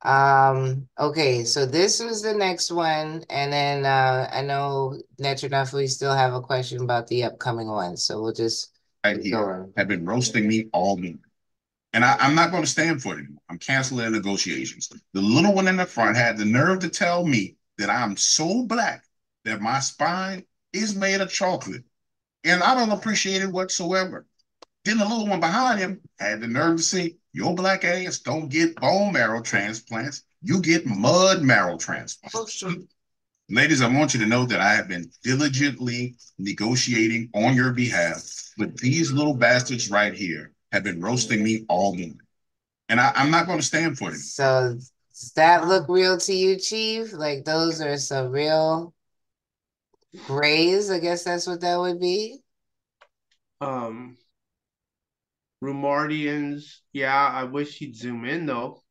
Okay, so this was the next one, and then I know Netrunaf, we still have a question about the upcoming one, so we'll just
Right here have been roasting me all morning. And I'm not going to stand for it anymore. I'm canceling the negotiations. The little one in the front had the nerve to tell me that I'm so black that my spine is made of chocolate. And I don't appreciate it whatsoever. Then the little one behind him had the nerve to say, your black ass don't get bone marrow transplants. You get mud marrow transplants. Ladies, I want you to know that I have been diligently negotiating on your behalf, but these little bastards right here have been roasting me all morning. And I'm not going to stand for it.
So does that look real to you, Chief? Like those are some real grays? I guess that's what that would be.
Rumardians. Yeah, I wish he'd zoom in though.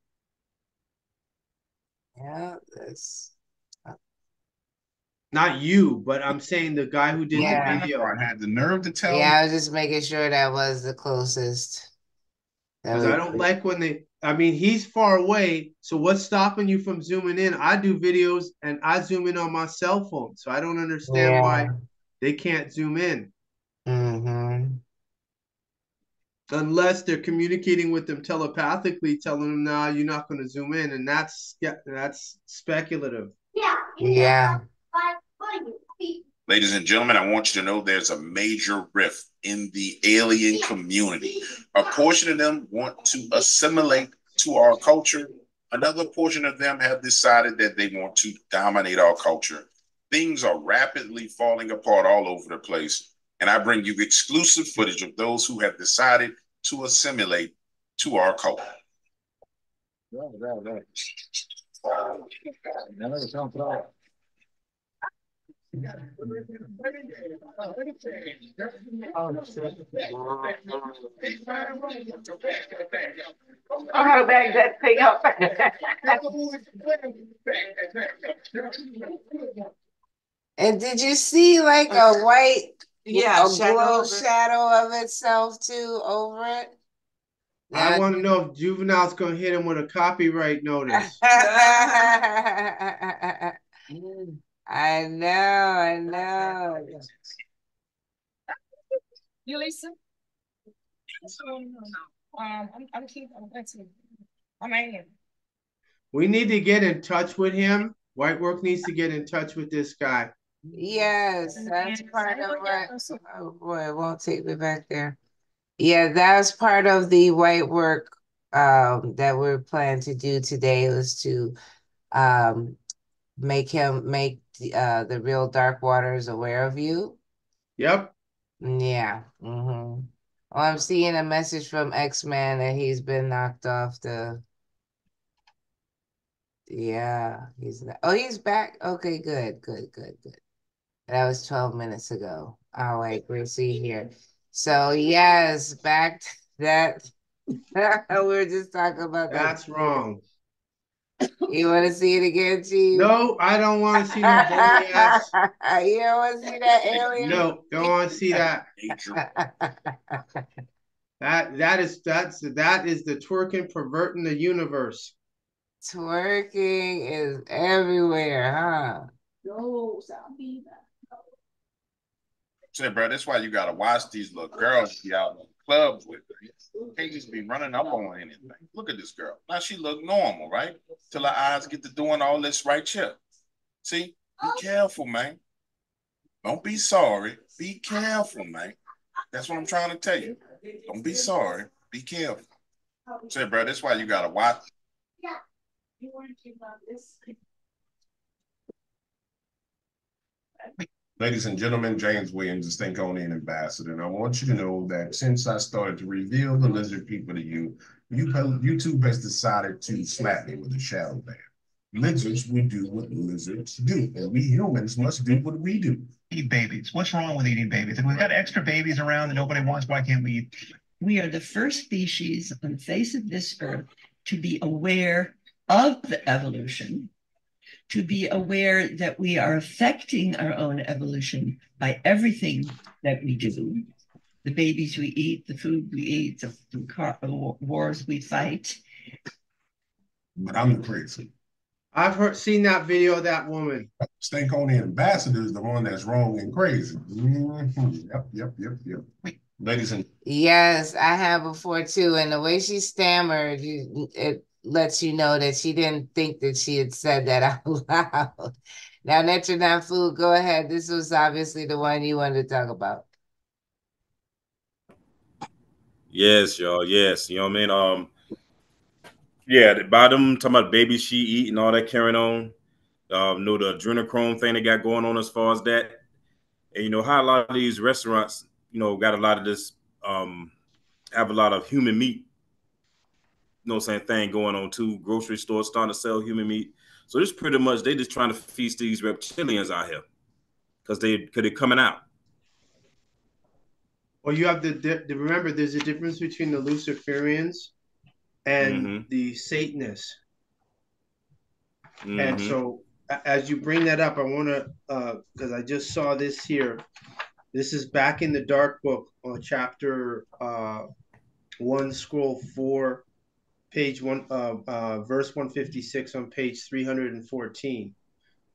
Yeah, that's
not you, but I'm saying the guy who did the video.
I had the nerve to tell.
Yeah, I was just making sure that was the closest.
Because I don't like when they. I mean, he's far away. So what's stopping you from zooming in? I do videos and I zoom in on my cell phone, so I don't understand why they can't zoom in.
Mm-hmm.
Unless they're communicating with them telepathically, telling them, "Nah, you're not going to zoom in," and that's speculative.
Yeah.
Ladies and gentlemen, I want you to know there's a major rift in the alien community. A portion of them want to assimilate to our culture. Another portion of them have decided that they want to dominate our culture. Things are rapidly falling apart all over the place. And I bring you exclusive footage of those who have decided to assimilate to our culture.
I'm gonna bag that thing up. And did you see like a white, a glow shadow of itself too over it?
I want to know if Juvenile's going to hit him with a copyright notice.
I know.
You listen? I'm in.
We need to get in touch with him. Whitework needs to get in touch with this guy.
Yes, that's part of what. Oh boy, it won't take me back there. Yeah, that's part of the white work that we're planning to do today was to make the real DarkWaters aware of you.
Yep.
Yeah. Mm-hmm. Well, I'm seeing a message from X-Man that he's been knocked off the. Yeah, he's not. Oh, he's back. Okay, good. That was 12 minutes ago. All right, we'll see here. So yes, back to that. We were just talking about that.
That's wrong.
You want to see it again, Chief?
No, I don't want to see no bony ass.
You don't want to see that alien?
No, don't want to see that. That is the twerking perverting the universe.
Twerking is everywhere, huh?
Say, bro, that's why you gotta watch these little girls be out in the clubs with. Can't just be running up on anything. Look at this girl. Now she look normal, right? Till her eyes get to doing all this right here. See, be careful, man. Don't be sorry. Be careful, man. That's what I'm trying to tell you. Don't be sorry. Be careful. Say, bro, that's why you gotta watch. Ladies and gentlemen, James Williams, the Stinkonian ambassador. And I want you to know that since I started to reveal the lizard people to you, YouTube has decided to slap me with a shadow ban. Lizards will do what lizards do, and we humans must do what we do.
Eat babies. What's wrong with eating babies? If we've got extra babies around that nobody wants, why can't we eat?
We are the first species on the face of this earth to be aware of the evolution, to be aware that we are affecting our own evolution by everything that we do. The babies we eat, the food we eat, the wars we fight.
But I'm crazy.
I've seen that video of that woman.
Stink on the ambassador is the one that's wrong and crazy. Yep. Ladies and
Yes, I have before too. And the way she stammered, it lets you know that she didn't think that she had said that out loud. Now, Netra Food, go ahead. This was obviously the one you wanted to talk about.
Yes, y'all. Yes, you know what I mean. Yeah, the bottom talking about baby she eat and all that carrying on. Know the adrenochrome thing they got going on as far as that, and you know how a lot of these restaurants, you know, got a lot of this, have a lot of human meat. You know, same thing going on too. Grocery stores starting to sell human meat. So this pretty much they just trying to feast these reptilians out here because they're coming out.
Well, you have remember there's a difference between the Luciferians and the Satanists. And so as you bring that up, I want to, because I just saw this here. This is back in the Dark Book on chapter 1, scroll 4, page 1, verse 156 on page 314.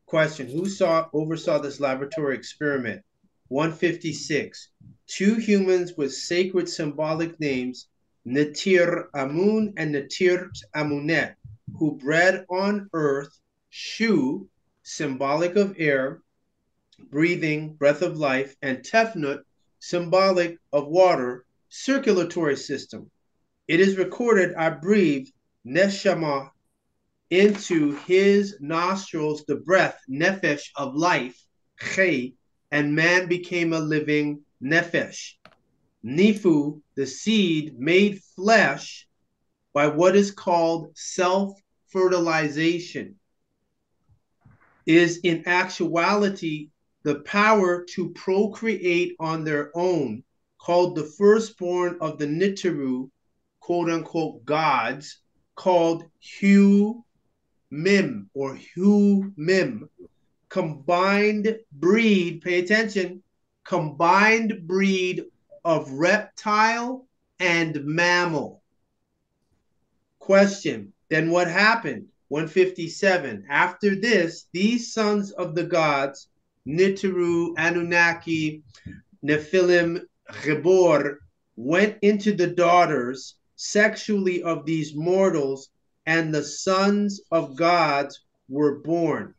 Question: Who oversaw this laboratory experiment? 156. 2 humans with sacred symbolic names, Netir Amun and Netir Amunet, who bred on earth Shu, symbolic of air, breathing, breath of life, and Tefnut, symbolic of water, circulatory system. It is recorded, I breathed Neshama into his nostrils the breath, nefesh, of life, chay, and man became a living nefesh. Nifu, the seed made flesh by what is called self-fertilization, is in actuality the power to procreate on their own, called the firstborn of the Nitiru, quote unquote gods, called Hu-Mim or Hu-Mim. Combined breed, pay attention, combined breed of reptile and mammal. Question: then what happened? 157. After this, these sons of the gods, Nitiru, Anunnaki, Nephilim, Gibor, went into the daughters sexually of these mortals, and the sons of gods were born.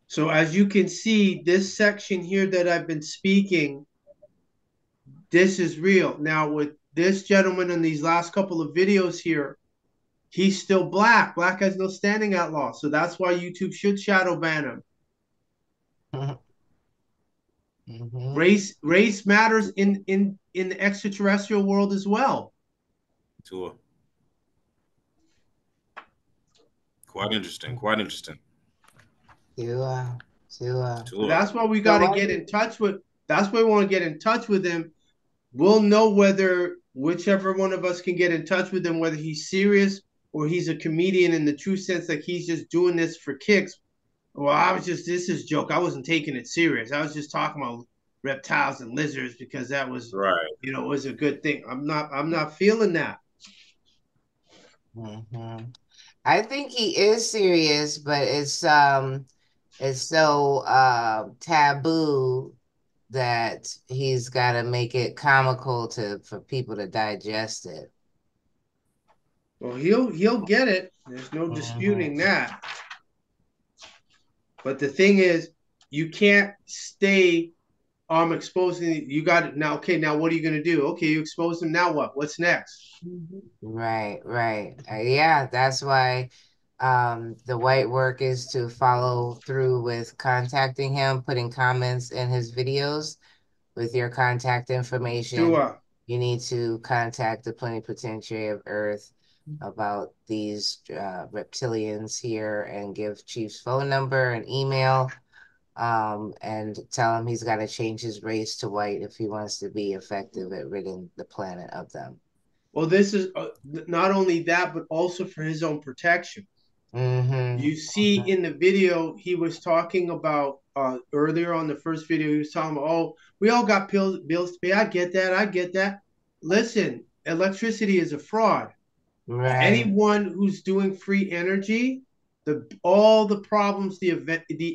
So as you can see, this section here that I've been speaking, this is real. Now with this gentleman in these last couple of videos here, he's still black. Black has no standing outlaw. So that's why YouTube should shadow ban him. Race matters in the extraterrestrial world as well.
Sure. Quite interesting. Quite interesting.
Sure.
That's why we got to get in touch with. That's why we want to get in touch with him. We'll know whether whichever one of us can get in touch with him, whether he's serious or he's a comedian in the true sense that he's just doing this for kicks. Well, this is a joke. I wasn't taking it serious. I was just talking about reptiles and lizards because that was right. You know, it was a good thing. I'm not feeling that.
I think he is serious, but it's so taboo that he's got to make it comical for people to digest it.
Well, he'll get it. There's no disputing that. But the thing is, you can't stay exposing. You got it now. Okay, now what are you going to do? Okay, you expose him. Now what? What's next?
Right. Yeah, that's why the white work is to follow through with contacting him, putting comments in his videos with your contact information.
Sure.
You need to contact the Plenipotentiary of Earth about these reptilians here and give Chief's phone number and email, and tell him he's got to change his race to white if he wants to be effective at ridding the planet of them.
Well, this is not only that, but also for his own protection. You see in the video, he was talking about earlier on the first video, he was talking about, oh, we all got bills to pay. I get that. I get that. Listen, electricity is a fraud.
Right.
Anyone who's doing free energy, all the problems the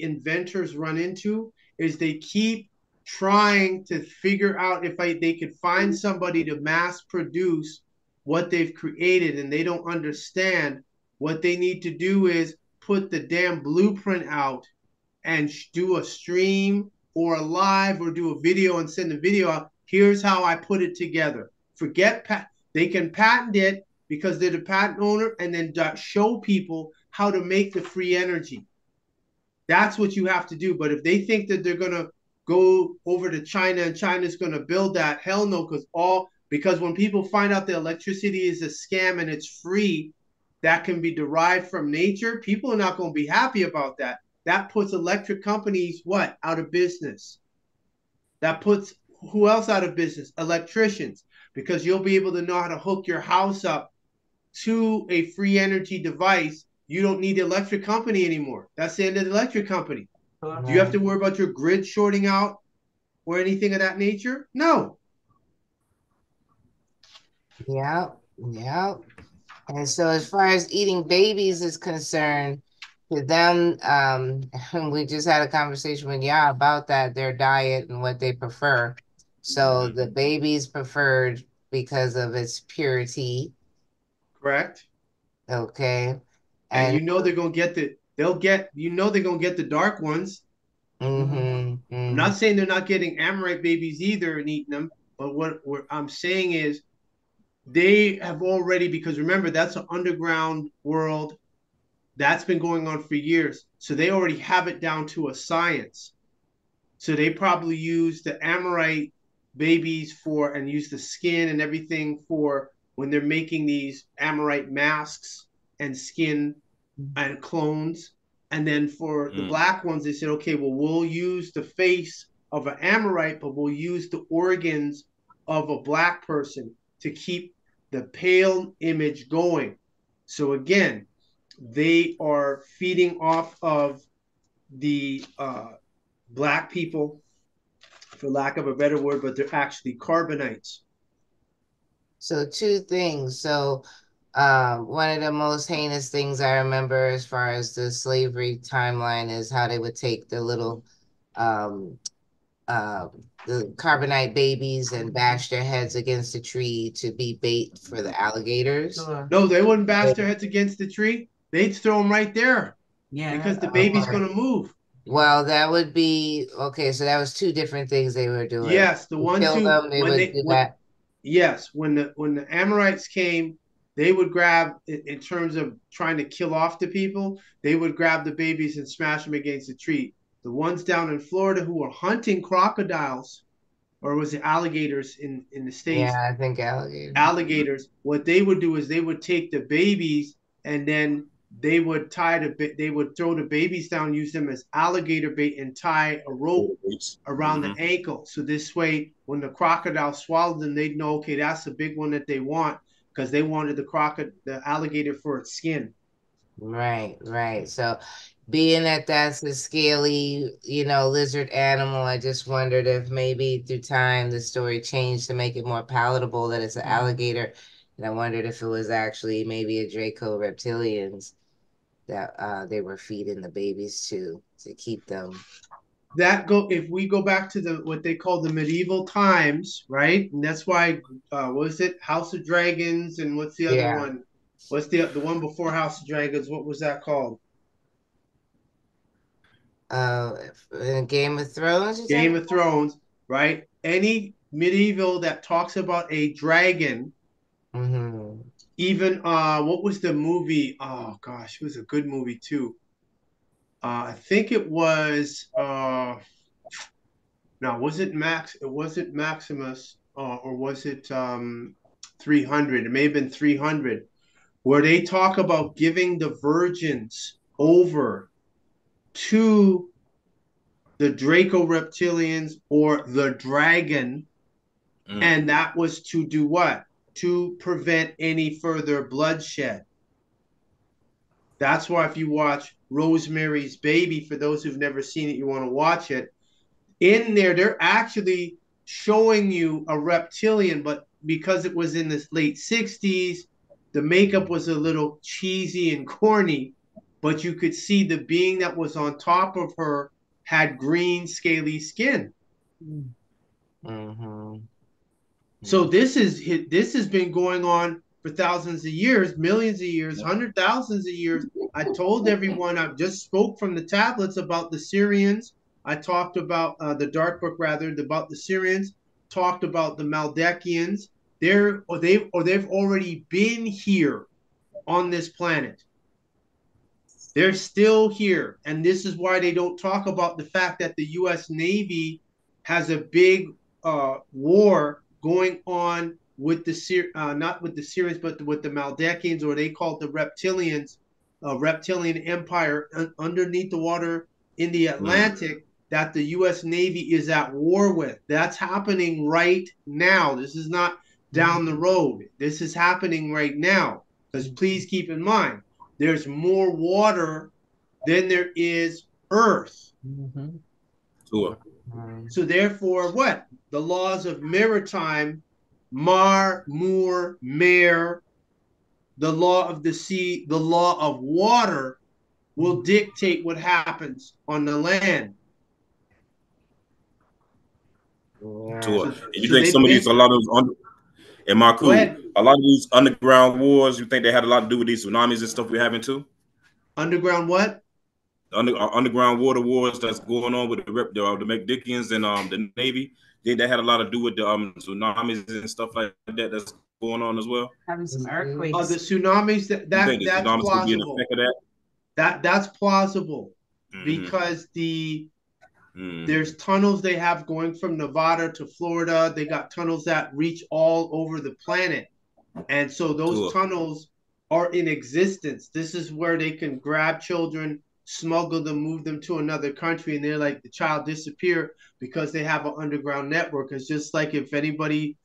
inventors run into is they keep trying to figure out if they could find somebody to mass produce what they've created, and they don't understand what they need to do is put the damn blueprint out and do a stream or a live or do a video and send the video out. Here's how I put it together. Forget they can patent it because they're the patent owner, and then show people how to make the free energy. That's what you have to do. But if they think that they're going to go over to China and China's going to build that, hell no, because when people find out that electricity is a scam and it's free, that can be derived from nature, people are not going to be happy about that. That puts electric companies, what? Out of business. That puts who else out of business? Electricians, because you'll be able to know how to hook your house up to a free energy device. You don't need the electric company anymore. That's the end of the electric company. Do you have to worry about your grid shorting out or anything of that nature? No.
Yeah, yeah. And so as far as eating babies is concerned, to them, we just had a conversation with Ya about that, their diet and what they prefer. So the baby's preferred because of its purity.
Correct.
Okay.
And you know they're gonna get they're gonna get the dark ones. I'm not saying they're not getting Amorite babies either and eating them, but what I'm saying is they have already, because remember, that's an underground world that's been going on for years. So they already have it down to a science. So they probably use the Amorite babies and use the skin and everything for when they're making these Amorite masks and skin and clones. And then for the black ones, they said, okay, well, we'll use the face of an Amorite, but we'll use the organs of a black person to keep the pale image going. So again, they are feeding off of the black people, for lack of a better word, but they're actually carbonites.
So two things. So one of the most heinous things I remember as far as the slavery timeline is how they would take the little the carbonite babies and bash their heads against the tree to be bait for the alligators.
No, they wouldn't bash their heads against the tree. They'd throw them right there. Yeah, because the baby's going to move.
Well, that would be okay. So that was two different things they were doing.
Yes, the ones who yes, when the Amorites came, they would grab, in terms of trying to kill off the people, they would grab the babies and smash them against the tree. The ones down in Florida who were hunting crocodiles, or was it alligators in the States?
Yeah, I think alligators.
Alligators. What they would do is they would take the babies and then they would they would throw the babies down, use them as alligator bait, and tie a rope around the ankle. So this way, when the crocodile swallowed them, they'd know, okay, that's the big one that they want, because they wanted the alligator for its skin.
Right, right. So being that that's a scaly, lizard animal, I just wondered if maybe through time the story changed to make it more palatable that it's an alligator. And I wondered if it was actually maybe a Draco reptilians that they were feeding the babies to keep them.
If we go back to what they call the medieval times, right? And that's why what was it? House of Dragons, and what's the other one? What's the one before House of Dragons? What was that called?
Game of Thrones?
Game of Thrones, right? Any medieval that talks about a dragon, even what was the movie? Oh gosh, it was a good movie too. I think it was no, was it Max? It wasn't Maximus, or was it 300? It may have been 300, where they talk about giving the virgins over to the Draco reptilians or the dragon, and that was to do what? to prevent any further bloodshed. That's why if you watch Rosemary's Baby, for those who've never seen it, you want to watch it. In there, they're actually showing you a reptilian, but because it was in the late 60s, the makeup was a little cheesy and corny, but you could see the being that was on top of her had green, scaly skin.
Mm-hmm.
So this has been going on for thousands of years, millions of years, hundred thousands of years. I told everyone, I just spoke from the tablets about the Syrians. I talked about the Dark Book, rather, about the Syrians. Talked about the Maldekians. They've already been here on this planet. They're still here, and this is why they don't talk about the fact that the U.S. Navy has a big war going on with the not with the Syrians, but with the Maldekians, or they call it the Reptilians, reptilian empire underneath the water in the Atlantic, that the U.S. Navy is at war with. That's happening right now. This is not down the road. This is happening right now. Because please keep in mind, there's more water than there is earth.
Mm-hmm.
Sure.
So therefore, what? The laws of maritime, mar, moor, mare, the law of the sea, the law of water will dictate what happens on the land.
Sure. And you think some of these, a lot of those, am I cool? A lot of these underground wars, you think they had a lot to do with these tsunamis and stuff we're having too?
Underground what?
Underground water wars that's going on with the McDickians and the Navy. Think that had a lot to do with the tsunamis and stuff like that that's going on as well?
Having some earthquakes.
The tsunamis, that's plausible. That's plausible because there's tunnels they have going from Nevada to Florida. They got tunnels that reach all over the planet. And so those tunnels are in existence. This is where they can grab children, smuggle them, move them to another country, and they're like, the child disappear because they have an underground network. It's just like if anybody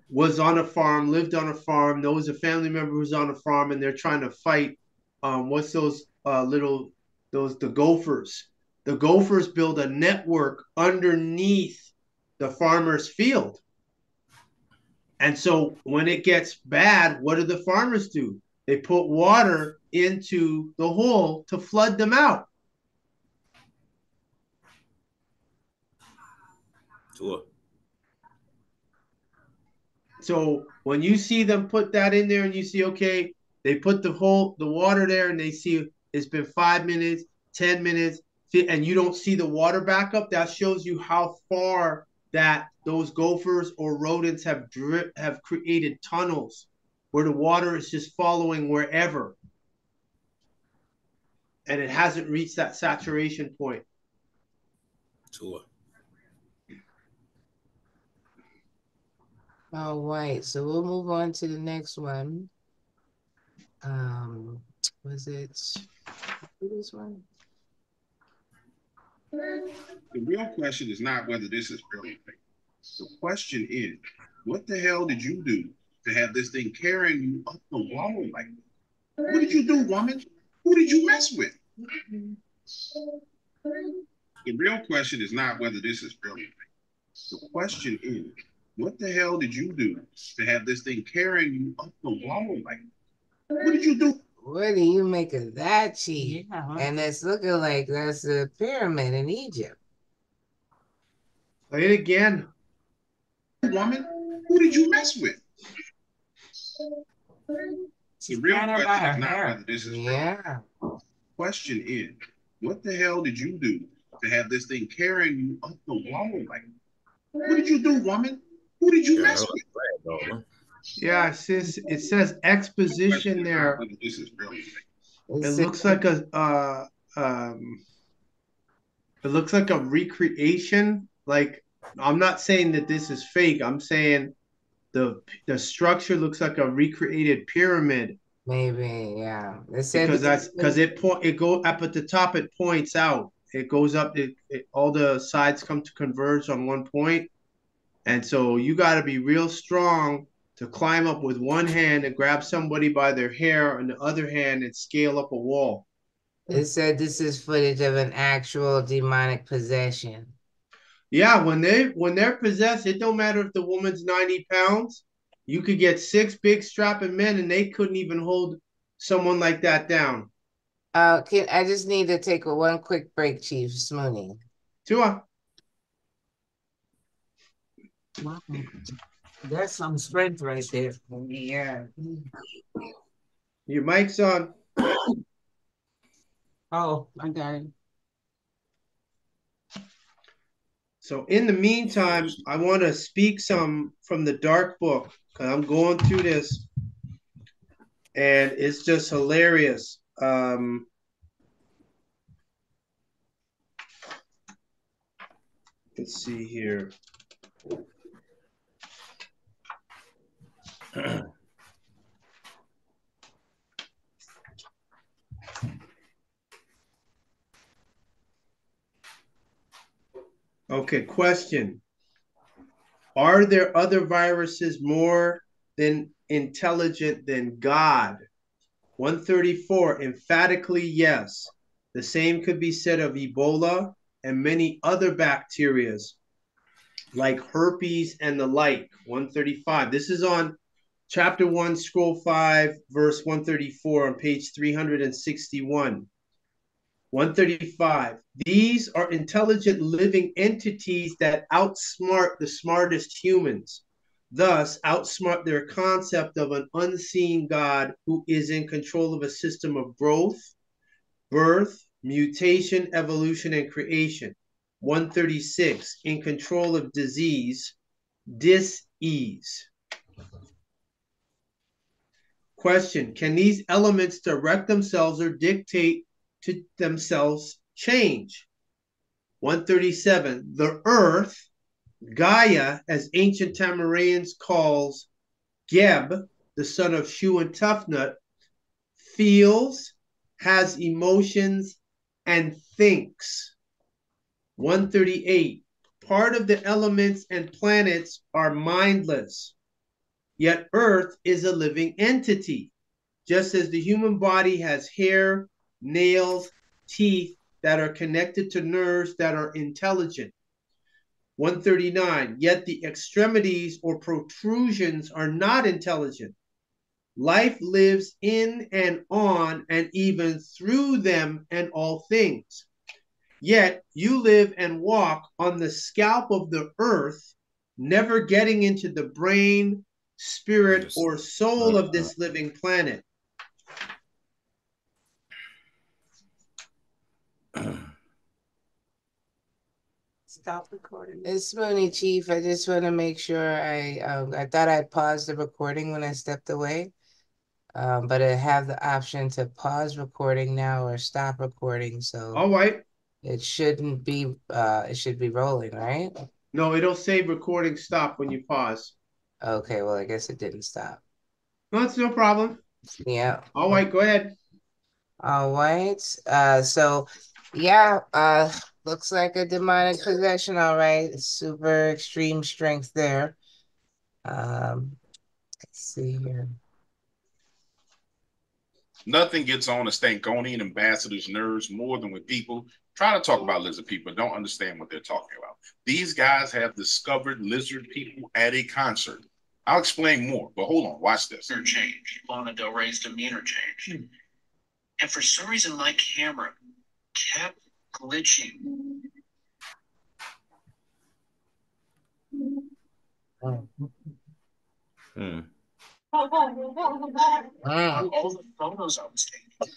was on a farm, lived on a farm, knows a family member who's on a farm, and they're trying to fight, what's those the gophers. The gophers build a network underneath the farmer's field. And so when it gets bad, what do the farmers do? They put water into the hole to flood them out.
Sure.
So when you see them put that in there and you see, okay, they put the water there and they see it's been 5 minutes, 10 minutes, and you don't see the water back up, that shows you how far that those gophers or rodents have created tunnels where the water is just following wherever. And it hasn't reached that saturation point.
Sure.
All right, so we'll move on to the next one. Was it this one?
The real question is not whether this is brilliant. The question is, what the hell did you do to have this thing carrying you up the wall like that? What did you do, woman? Who did you mess with? The real question is not whether this is brilliant. The question is, what the hell did you do to have this thing carrying you up the wall like that? What did you do?
What do you make of that, Chief? Yeah. And it's looking like that's a pyramid in Egypt.
Play it again.
Woman, who did you mess with? The real question is not whether this is
yeah.
Question is, what the hell did you do to have this thing carrying you up the wall like that? What did you do, woman? Who did you mess with?
Yeah, it says exposition there. It looks like a recreation. Like, I'm not saying that this is fake. I'm saying the structure looks like a recreated pyramid.
Maybe, yeah.
Because it go up at the top. It points out. It goes up. All the sides come to converge on one point. And so you got to be real strong to climb up with one hand and grab somebody by their hair and the other hand and scale up a wall.
It said this is footage of an actual demonic possession.
Yeah, when they're possessed, it don't matter if the woman's 90 pounds. You could get 6 big strapping men and they couldn't even hold someone like that down.
I just need to take one quick break, Chief Smoonie.
Sure.
Wow. That's some strength right there.
Yeah.
Your mic's on.
Oh, I got it.
So in the meantime, I want to speak some from the dark book because I'm going through this and it's just hilarious. Let's see here. Okay, question. Are there other viruses more intelligent than God? 134, emphatically yes. The same could be said of Ebola and many other bacterias like herpes and the like. 135. This is on chapter 1, scroll 5, verse 134 on page 361. 135. These are intelligent living entities that outsmart the smartest humans, thus outsmart their concept of an unseen God who is in control of a system of growth, birth, mutation, evolution, and creation. 136. In control of disease, dis-ease. Question. Can these elements direct themselves or dictate to themselves change? 137. The earth, Gaia, as ancient Tamarians calls Geb, the son of Shu and Tufnut, feels, has emotions, and thinks. 138. Part of the elements and planets are mindless, yet Earth is a living entity, just as the human body has hair, nails, teeth that are connected to nerves that are intelligent. 139. Yet the extremities or protrusions are not intelligent. Life lives in and on and even through them and all things. Yet you live and walk on the scalp of the earth, never getting into the brain, spirit, or soul of this living planet.
Stop recording. It's Smoonie, Chief. I just want to make sure I thought I'd pause the recording when I stepped away. But I have the option to pause recording now or stop recording. So
all right.
It shouldn't be it should be rolling, right?
No, it'll say recording stop when you pause.
Okay, well, I guess it didn't stop.
No, it's no problem.
Yeah.
All right, go ahead.
All right. So yeah, looks like a demonic possession, all right. Super extreme strength there. Let's see here.
Nothing gets on a Stankonian ambassador's nerves more than when people try to talk about lizard people don't understand what they're talking about. These guys have discovered lizard people at a concert. I'll explain more, but hold on, watch this.
Change. Lana Del Rey's demeanor changed. And for some reason, my camera kept glitching. All the photos I was taking.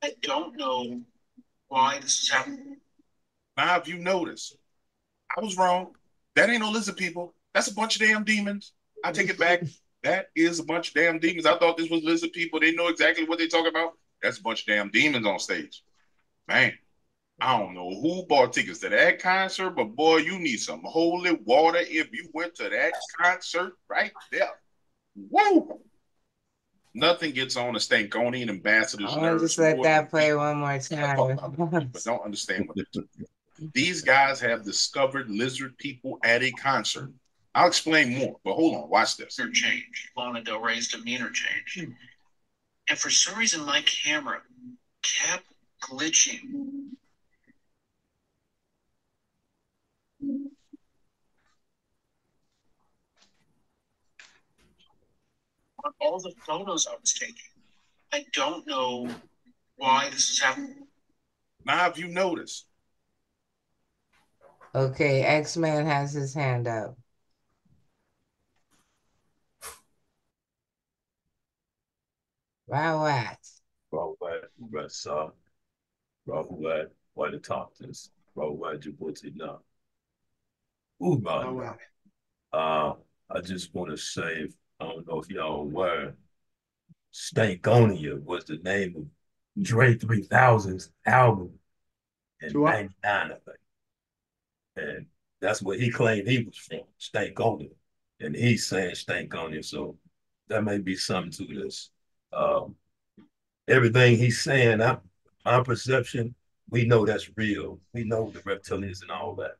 I don't know why this is happening.
Now, if you notice, I was wrong. That ain't no lizard people. That's a bunch of damn demons. I take it back. That is a bunch of damn demons. I thought this was lizard people. They know exactly what they're talking about. That's a bunch of damn demons on stage. Man, I don't know who bought tickets to that concert, but boy, you need some holy water if you went to that concert right there. Woo! Nothing gets on a Stankonian ambassador's nerves.
Just let that play one more time.
But don't understand what they're doing. These guys have discovered lizard people at a concert. I'll explain more, but hold on, watch this.
Change. Lana Del Rey's demeanor changed. And for some reason, my camera kept glitching. On all the photos I was taking. I don't know why this is happening.
Now, have you noticed?
Okay, X-Man has his hand up. Shaayuaat.
Shaayuaat, why the top this? Shaayuaat Djibouti now. I just want to say, I don't know if y'all aware, Stankonia was the name of Dre 3000's album in 99, I think. And that's where he claimed he was from, Stankonia. And he's saying Stankonia, so that may be something to this. Everything he's saying, our perception, we know that's real. We know the reptilians and all that.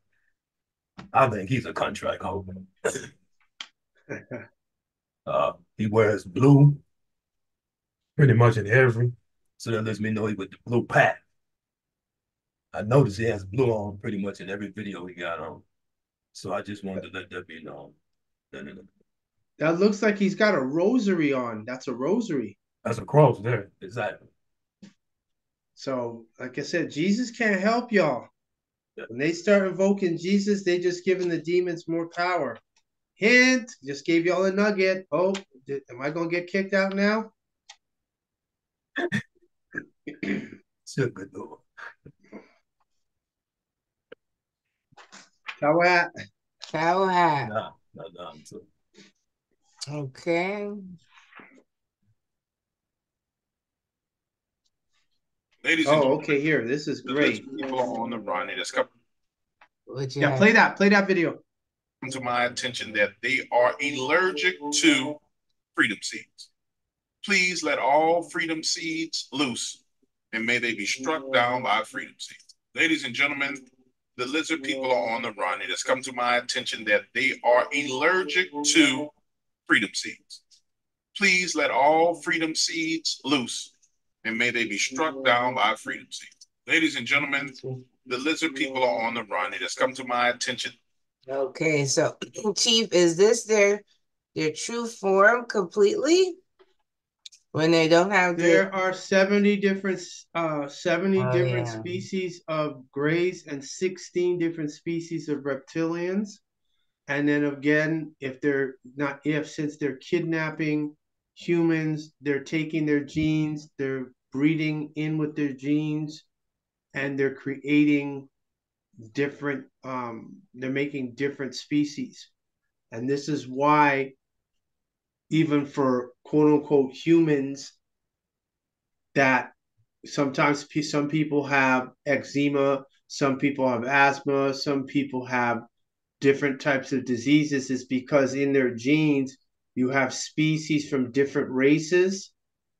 I think he's a contract holder. He wears blue pretty much in every, so that lets me know he with the blue pack. I noticed he has blue on pretty much in every video he got on. So I just wanted to let that be known.
That looks like he's got a rosary on. That's a rosary.
That's a cross there, exactly.
So, like I said, Jesus can't help y'all. Yeah. When they start invoking Jesus, they just giving the demons more power. Hint, just gave y'all a nugget. Oh, am I going to get kicked out now?
Still good though.
Shaayuaat.
Shaayuaat.
Nah.
Okay.
Ladies and gentlemen,
okay, here. This is great.
People are on the run. It has come.
Yeah, play that video.
To my attention that they are allergic to freedom seeds. Please let all freedom seeds loose, and may they be struck down by freedom seeds. Ladies and gentlemen, the lizard people are on the run. It has come to my attention that they are allergic to freedom seeds. Please let all freedom seeds loose, and may they be struck down by freedom seeds. Ladies and gentlemen, the lizard people are on the run. It has come to my attention.
Okay, so Chief, is this their true form completely? When they don't have
there are 70 different species of grays and 16 different species of reptilians. And then again, since they're kidnapping humans, they're taking their genes, they're breeding in with their genes, and they're creating different, they're making different species. And this is why, even for quote unquote humans, that sometimes some people have eczema, some people have asthma, some people have different types of diseases, is because in their genes, you have species from different races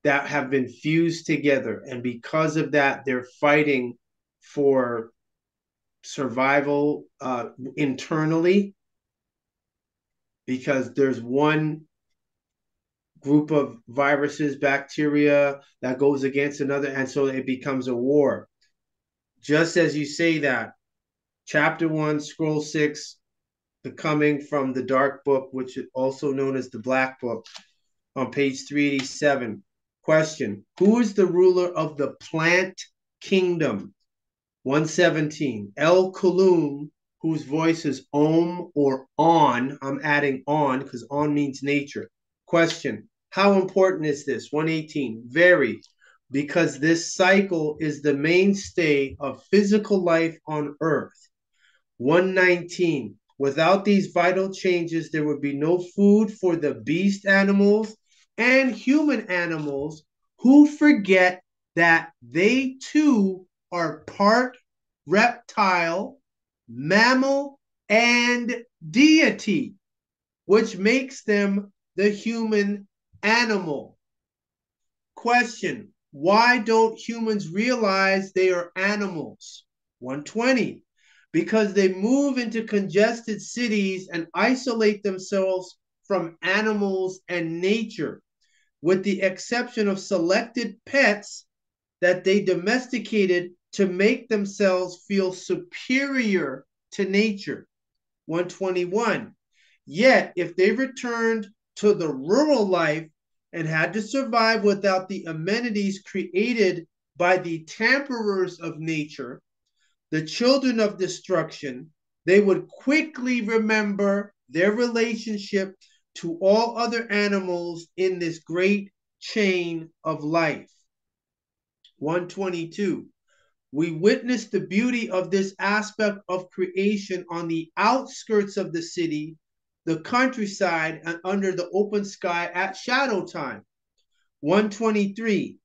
that have been fused together. And because of that, they're fighting for survival internally, because there's one group of viruses, bacteria that goes against another, and so it becomes a war. Just as you say that, chapter 1, scroll 6, the coming from the dark book, which is also known as the black book, on page 387. Question: who is the ruler of the plant kingdom? 117. El Kulum, whose voice is Om or On. I'm adding on because on means nature. Question: how important is this? 118. Very, because this cycle is the mainstay of physical life on Earth. 119. Without these vital changes, there would be no food for the beast animals and human animals, who forget that they too are part reptile, mammal, and deity, which makes them the human animal. Question: why don't humans realize they are animals? 120. because they move into congested cities and isolate themselves from animals and nature, with the exception of selected pets that they domesticated to make themselves feel superior to nature. 121. Yet, if they returned to the rural life and had to survive without the amenities created by the tamperers of nature, the children of destruction, they would quickly remember their relationship to all other animals in this great chain of life. 122. We witness the beauty of this aspect of creation on the outskirts of the city, the countryside, and under the open sky at shadow time. 123.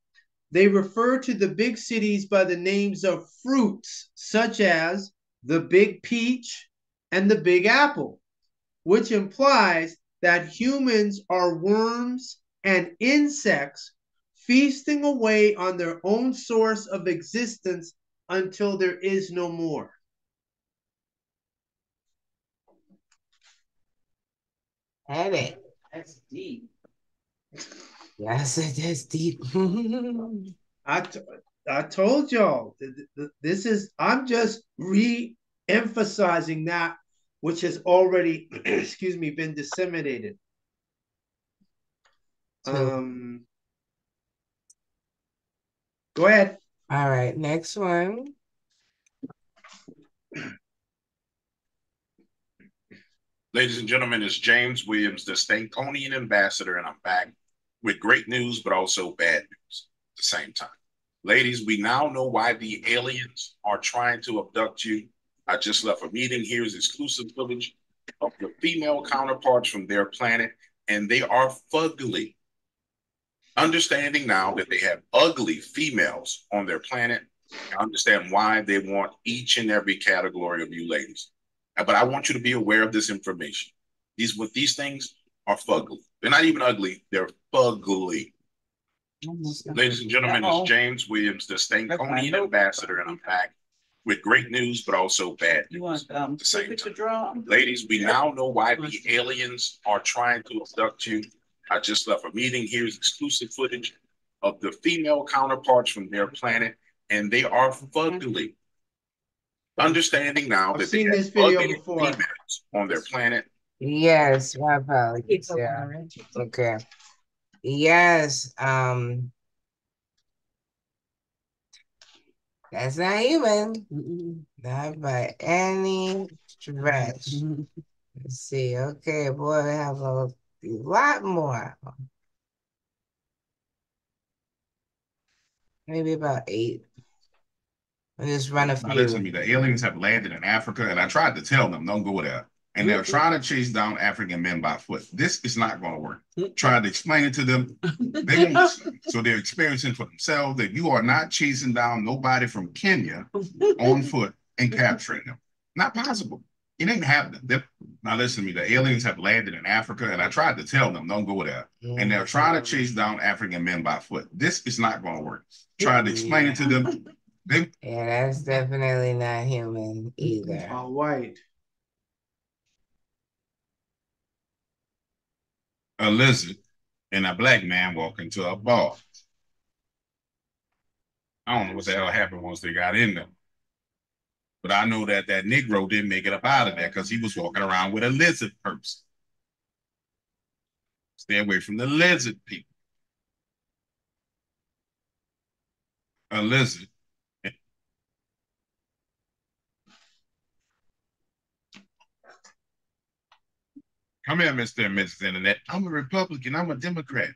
They refer to the big cities by the names of fruits, such as the big peach and the big apple, which implies that humans are worms and insects feasting away on their own source of existence until there is no more.
Had it.
That's deep.
Yes, it is deep.
I told y'all, this is, I'm just re-emphasizing that which has already, excuse me, been disseminated. Go ahead.
All right, next one.
Ladies and gentlemen, it's James Williams, the Stankonian ambassador, and I'm back with great news, but also bad news at the same time. Ladies, we now know why the aliens are trying to abduct you. I just left a meeting. Here's exclusive footage of the female counterparts from their planet, and they are fugly. Understanding now that they have ugly females on their planet, I understand why they want each and every category of you ladies. But I want you to be aware of this information. These things are fugly. They're not even ugly, they're fugly. Ladies and gentlemen, it's James Williams, the Stankonian ambassador, and I'm back with great news, but also bad news.
You want
at the same
to draw?
Ladies, we now know why the aliens are trying to abduct you. I just left a meeting. Here's exclusive footage of the female counterparts from their planet, and they are fugly. Understanding now that they have ugly females on their planet.
Yes, my apologies. Yeah. Okay. Yes. That's not human. Not by any stretch. Let's see. Okay, boy, we have a lot more. Maybe about 8. Let's just run a few.
Now listen to me. The aliens have landed in Africa, and I tried to tell them, don't go there. And they're trying to chase down African men by foot. This is not going to work. Tried to explain it to them. They won't listen. So they're experiencing for themselves that you are not chasing down nobody from Kenya on foot and capturing them. Not possible. It ain't happening. Now listen to me. The aliens have landed in Africa, and I tried to tell them, don't go there. And they're trying to chase down African men by foot. This is not going to work. Tried to explain it to them.
Yeah, that's definitely not human either.
All white.
A lizard and a black man walk into a bar. I don't know what the hell happened once they got in there. But I know that that Negro didn't make it up out of there because he was walking around with a lizard purse. Stay away from the lizard people. A lizard. Come here, Mr. and Mrs. Internet. I'm a Republican. I'm a Democrat.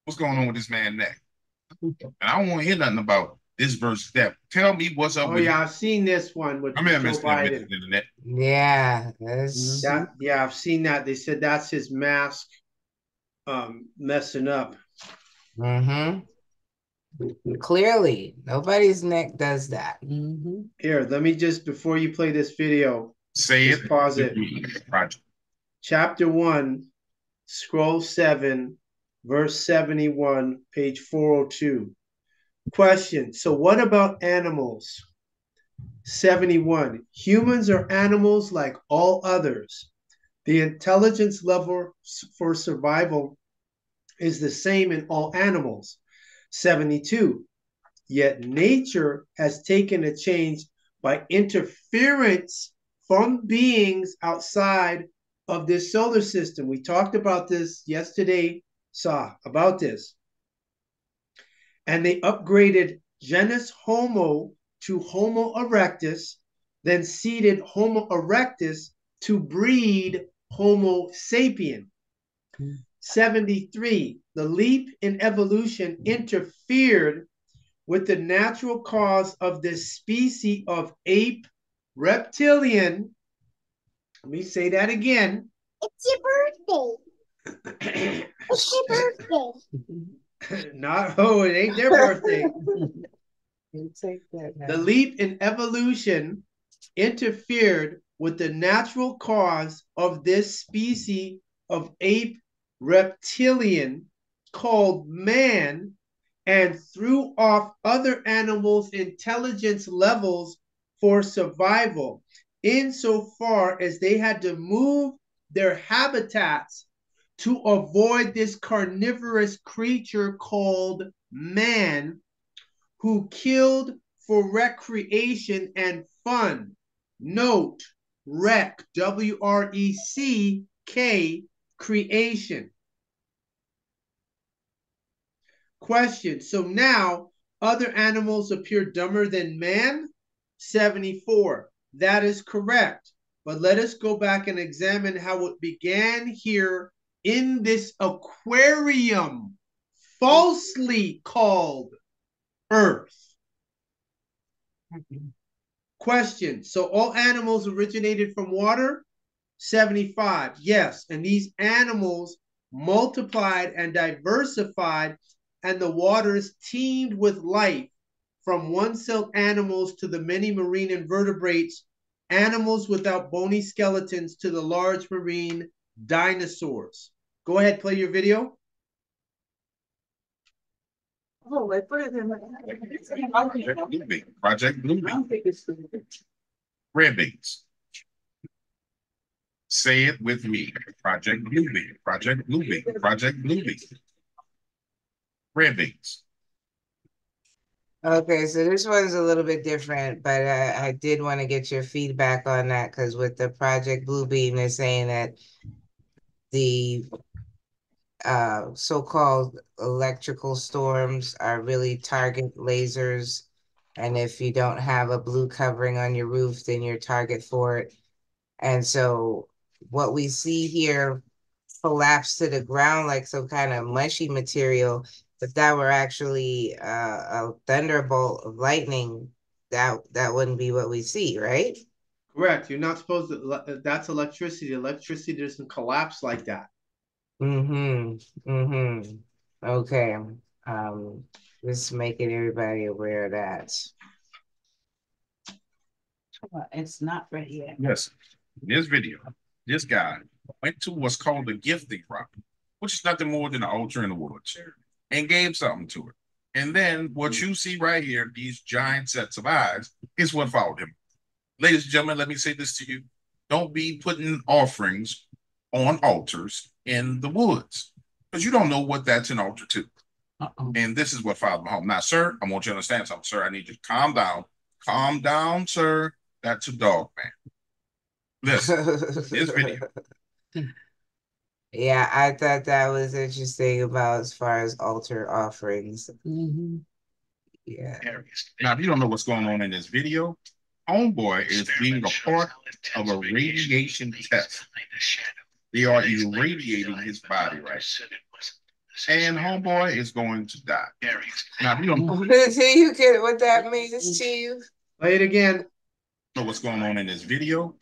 What's going on with this man neck? And I don't want to hear nothing about this versus that. Tell me what's up with
yeah, I've seen this one with
Come here,
Joe
Mr.
Biden.
and Mrs. Internet.
Yeah.
Yeah, I've seen that. They said that's his mask messing up.
Clearly, nobody's neck does that.
Here, let me just, before you play this video,
say
just
it.
Pause it. Chapter 1, scroll 7, verse 71, page 402. Question. So what about animals? 71. Humans are animals like all others. The intelligence level for survival is the same in all animals. 72. Yet nature has taken a change by interference from beings outside of this solar system. We talked about this yesterday, about this. And they upgraded genus Homo to Homo erectus, then seeded Homo erectus to breed Homo sapien. 73. The leap in evolution interfered with the natural cause of this species of ape reptilian. Let me say that again.
It's your birthday. It's your birthday.
Not, oh, it ain't their birthday. The leap in evolution interfered with the natural cause of this species of ape reptilian called man and threw off other animals' intelligence levels for survival, insofar as they had to move their habitats to avoid this carnivorous creature called man, who killed for recreation and fun. Note, rec, W-R-E-C-K, creation. Question, so now other animals appear dumber than man? 74, that is correct. But let us go back and examine how it began here in this aquarium, falsely called Earth. Question, so all animals originated from water? 75, yes. And these animals multiplied and diversified, and the waters teemed with life, from one-celled animals to the many marine invertebrates, animals without bony skeletons to the large marine dinosaurs. Go ahead, play your video.
Oh, I put it in
Project Bluebeam. Red beans. Say it with me. Project Bluebeam. Project Bluebeam. Project Bluebeam. Red beans.
Okay, so this one's a little bit different, but I did want to get your feedback on that, because with the Project Bluebeam, they're saying that the so-called electrical storms are really target lasers, and if you don't have a blue covering on your roof, then you're target for it. And so what we see here collapse to the ground like some kind of mushy material. If that were actually a thunderbolt of lightning, that wouldn't be what we see, right?
Correct. You're not supposed to, that's electricity. Electricity doesn't collapse like that.
Okay. Just making everybody aware of that.
It's not ready yet.
Yes. In this video, this guy went to what's called a gifting rock, which is nothing more than an altar in the woods, and gave something to it. And then what you see right here, these giant sets of eyes, is what followed him. Ladies and gentlemen, let me say this to you. Don't be putting offerings on altars in the woods, because you don't know what that's an altar to. And this is what followed home. Now, sir, I want you to understand something, sir. I need you to calm down. Calm down, sir. That's a dog, man. Listen, this video.
Yeah, I thought that was interesting about as far as altar offerings. Yeah.
Now, if you don't know what's going on in this video, Homeboy is being a part of a radiation test. They are irradiating his body, right? And Homeboy is going to die. Now, if you don't know,
Do you get what that means to you?
Play it again.
Know what's going on in this video,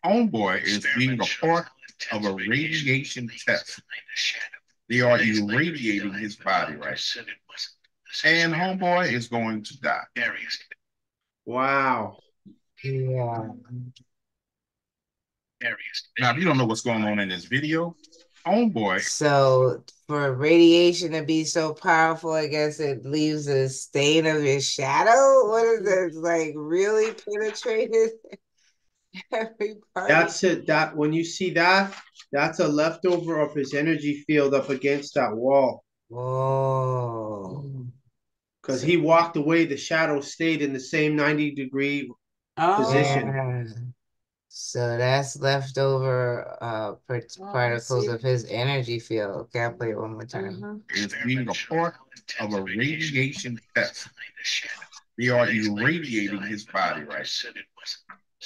Homeboy is being a part of a radiation test. They are irradiating his body, right? And Homeboy is going to die.
Wow.
Yeah.
Now, if you don't know what's going on in this video, Homeboy.
So for radiation to be so powerful, I guess it leaves a stain of his shadow. What is it? Like really penetrated every part?
That's it. That when you see that, that's a leftover of his energy field up against that wall.
Whoa.
Because he walked away, the shadow stayed in the same 90-degree position.
Yeah. So that's leftover particles of his energy field. Okay, I'll play it one more time.
It's being a part of a radiation test. They are irradiating his body, right?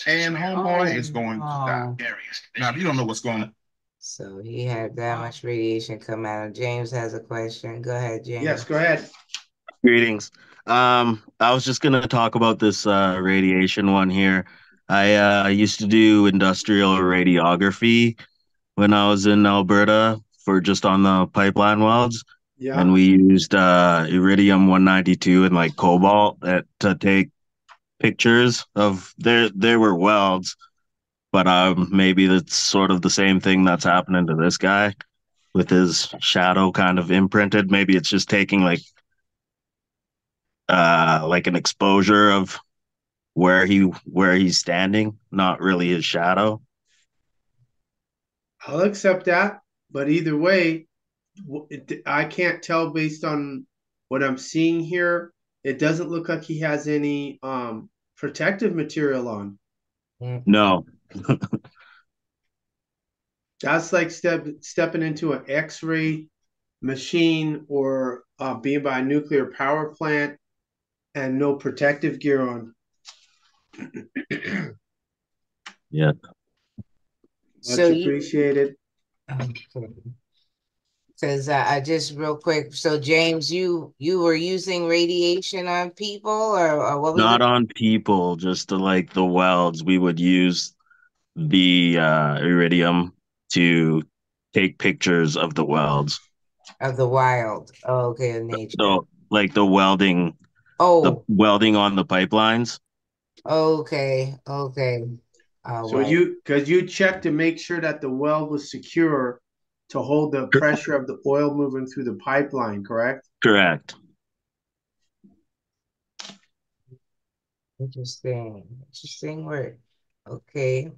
And homeboy is going to die. Now, if you don't know what's going on.
So he had that much radiation come out. James has a question. Go ahead, James.
Yes, go ahead.
Greetings. I was just gonna talk about this radiation one here. I used to do industrial radiography when I was in Alberta for just on the pipeline welds.
Yeah.
And we used iridium-192 and like cobalt to take pictures of there were welds, but maybe that's sort of the same thing that's happening to this guy with his shadow kind of imprinted. Maybe it's just taking like an exposure of where he's standing, not really his shadow.
I'll accept that, but either way, I can't tell based on what I'm seeing here. It doesn't look like he has any protective material on.
No.
That's like stepping into an X-ray machine or being by a nuclear power plant and no protective gear on.
Yeah.
Much appreciated.
Because I just real quick, so James, you were using radiation on people, or what was
Not
it?
on people, just like the welds. We would use the iridium to take pictures of the welds.
Of the wild. Oh, okay, of nature.
So like the welding on the pipelines.
Okay.
So you checked to make sure that the weld was secure to hold the pressure of the oil moving through the pipeline, correct?
Correct.
Interesting word. Okay.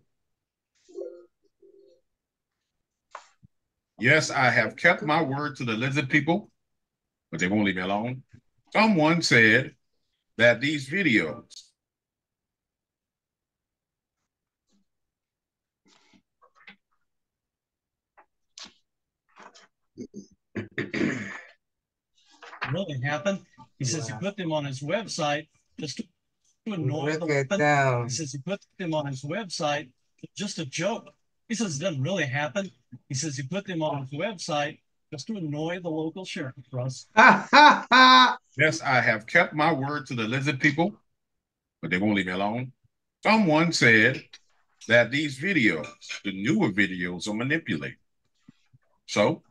Yes, I have kept my word to the lizard people, but they won't leave me alone. Someone said that these videos
really happened. He says he put them on his website just to annoy
Look
the
at
woman.
them.
He says he put them on his website just a joke. He says it doesn't really happen. He says he put them on his website just to annoy the local sheriff, Russ.
Yes, I have kept my word to the lizard people, but they won't leave me alone. Someone said that these videos, the newer videos, are manipulated. So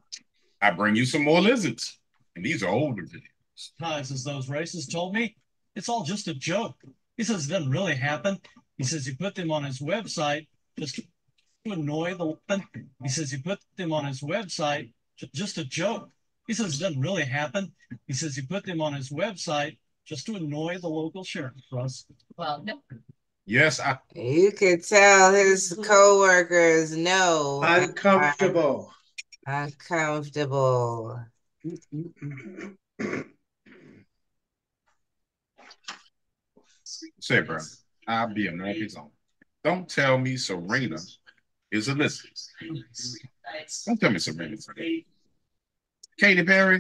I bring you some more lizards, and these are older videos.
Times as those racists told me, it's all just a joke. He says it doesn't really happen. He says he put them on his website just to annoy the woman. He says he put them on his website just a joke. He says it doesn't really happen. He says he put them on his website just to annoy the local sheriff, Russ. Well, no.
Yes,
You could tell his co-workers know.
Uncomfortable.
Uncomfortable.
Say, bro, I'll be a Murphy's own. Don't tell me Serena is a lizard. Don't tell me Serena is a lizard. Katy Perry?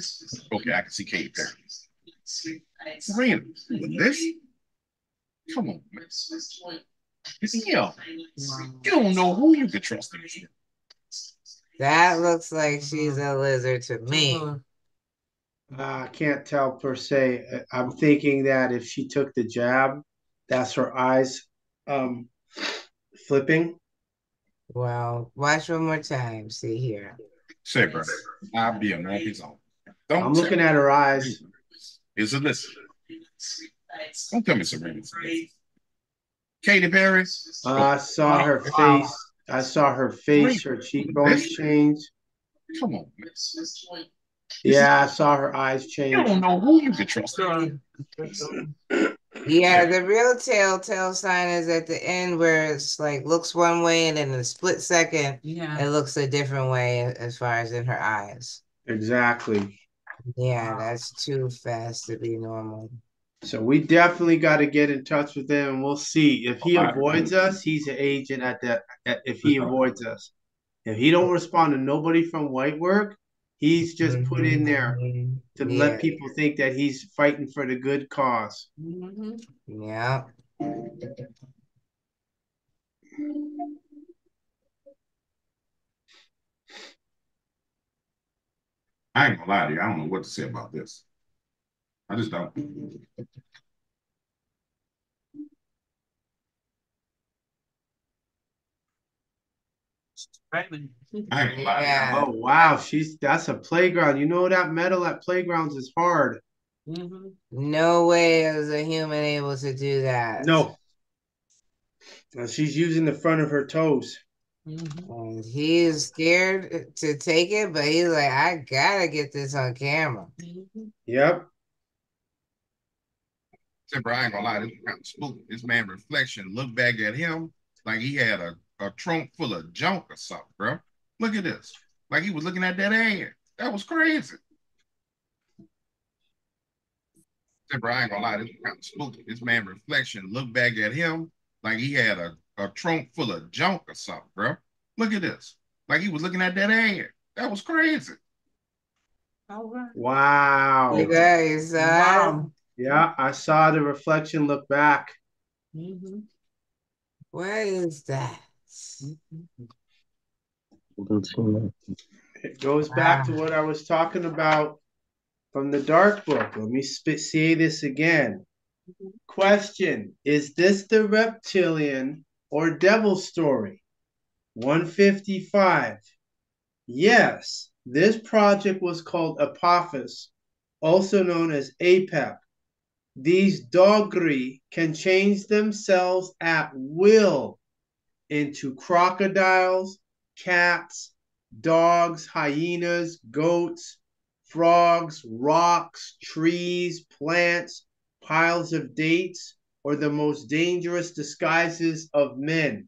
Okay, I can see Katy Perry. Serena, this? Come on, man. Yeah. You don't know who you can trust in here.
That looks like she's a lizard to me.
I can't tell per se. I'm thinking that if she took the jab, that's her eyes flipping.
Well, watch one more time. See here.
Say, bro, I'll be a Murphy's own.
I'm looking at her eyes.
Is a lizard. Don't tell me Serena's a lizard. Katy Perry?
I saw her face. I saw her face, her cheekbones change.
Come on, man.
Yeah, I saw her eyes change.
You don't know who you can trust.
Yeah, the real telltale sign is at the end where it's like looks one way and then in a split second, it looks a different way as far as in her eyes.
Exactly.
Yeah, that's too fast to be normal.
So we definitely got to get in touch with him, and we'll see if he avoids us. He's an agent at that. If he avoids us, if he don't respond to nobody from White Work, he's just put in there to let people think that he's fighting for the good cause.
Yeah.
I ain't gonna lie to you. I don't know what to say about this. I just don't. I ain't gonna lie to you.
Oh wow, that's a playground. You know that metal at playgrounds is hard.
No way is a human able to do that.
No. She's using the front of her toes.
And he is scared to take it, but he's like, I gotta get this on camera.
Yep.
Except I ain't gonna lie, this kind of spooky. This man reflection looked back at him like he had a trunk full of junk or something, bro. Look at this. Like he was looking at that ad. That was crazy. Except I ain't gonna lie, this kind of spooky. This man reflection looked back at him like he had a trunk full of junk or something, bro. Look at this. Like he was looking at that ad. That was crazy.
Wow.
You guys,
yeah, I saw the reflection look back.
What is that?
It goes back to what I was talking about from the Dark Book. Let me say this again. Question: is this the reptilian or devil story? 155. Yes, this project was called Apophis, also known as APEP. These dogri can change themselves at will into crocodiles, cats, dogs, hyenas, goats, frogs, rocks, trees, plants, piles of dates, or the most dangerous disguises of men.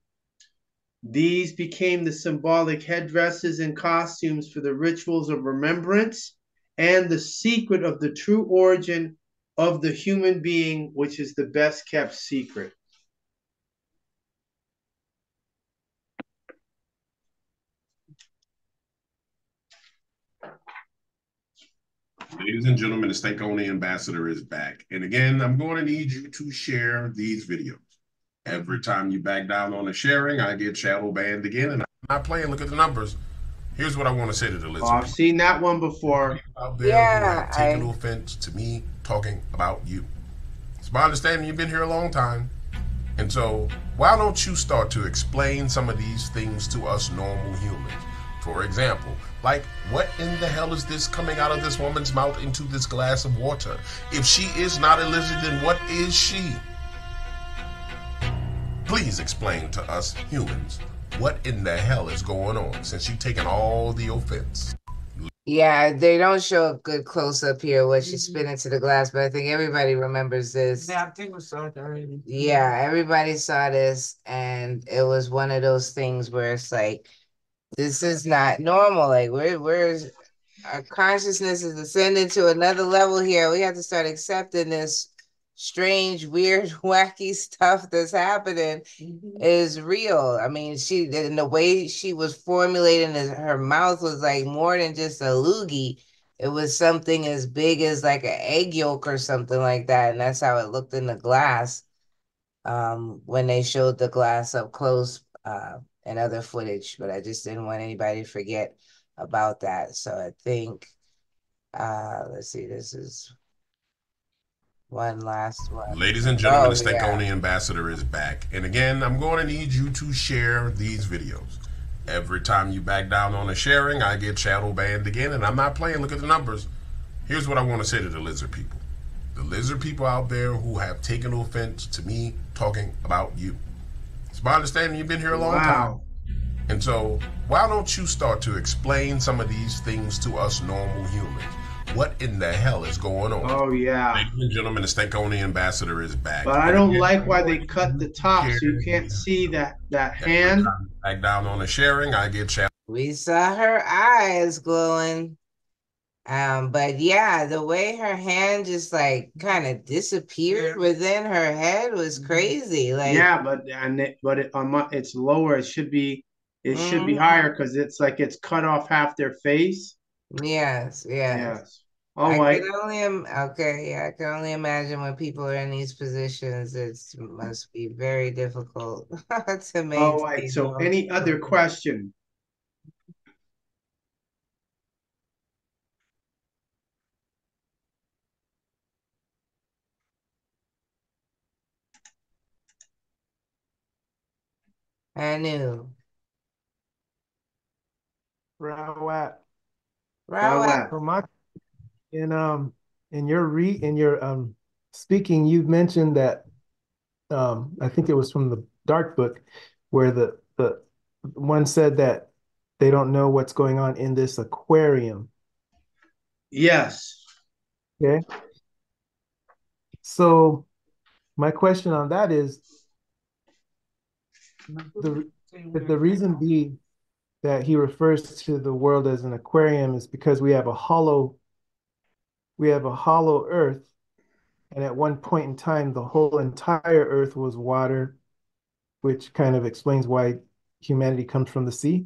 These became the symbolic headdresses and costumes for the rituals of remembrance and the secret of the true origin of the human being, which is the best kept secret.
Ladies and gentlemen, the Stankonia Ambassador is back. And again, I'm going to need you to share these videos. Every time you back down on the sharing, I get shadow banned again. And I'm not playing. Look at the numbers. Here's what I want to say to the listeners.
Oh, I've seen that one before.
Out there who have taken offense to me talking about you. It's my understanding you've been here a long time. And so why don't you start to explain some of these things to us normal humans? For example, like, what in the hell is this coming out of this woman's mouth into this glass of water? If she is not a lizard, then what is she? Please explain to us humans what in the hell is going on, since you've taken all the offense.
Yeah, they don't show a good close-up here what she spit into the glass, but I think everybody remembers this.
Yeah, I think we saw it already.
Yeah, everybody saw this, and it was one of those things where it's like, this is not normal. Like, our consciousness is ascending to another level here. We have to start accepting this strange, weird, wacky stuff that's happening is real. I mean, and the way she was formulating her mouth was like more than just a loogie. It was something as big as like an egg yolk or something like that. And that's how it looked in the glass when they showed the glass up close and other footage. But I just didn't want anybody to forget about that. So I think, let's see, this is one last one.
Ladies and gentlemen, the Stankonia Ambassador is back. And again, I'm going to need you to share these videos. Every time you back down on the sharing, I get shadow banned again, and I'm not playing. Look at the numbers. Here's what I want to say to the lizard people. The lizard people out there who have taken offense to me talking about you. It's my understanding you've been here a long time.
And so, why don't you start to explain some of these things to us normal humans? What in the hell is going on?
Oh, yeah.
Ladies and gentlemen, the Stankonia ambassador is back.
But I don't like why they cut the top so you can't see that hand.
Back down on the sharing, I get challenged.
We saw her eyes glowing. But yeah, the way her hand just like kind of disappeared within her head was crazy. Like,
yeah, but it's lower. It should be higher because it's like it's cut off half their face.
Yes.
All right.
I can only imagine when people are in these positions, it must be very difficult to maintain.
All right. So, any other question?
I knew.
Shaayuaat.
Shaayuaat.
So my in your speaking, you've mentioned that I think it was from the Dark Book where the one said that they don't know what's going on in this aquarium.
Yes.
Okay. So my question on that is the reason be that he refers to the world as an aquarium is because we have a hollow earth, and at one point in time the whole entire earth was water, which kind of explains why humanity comes from the sea.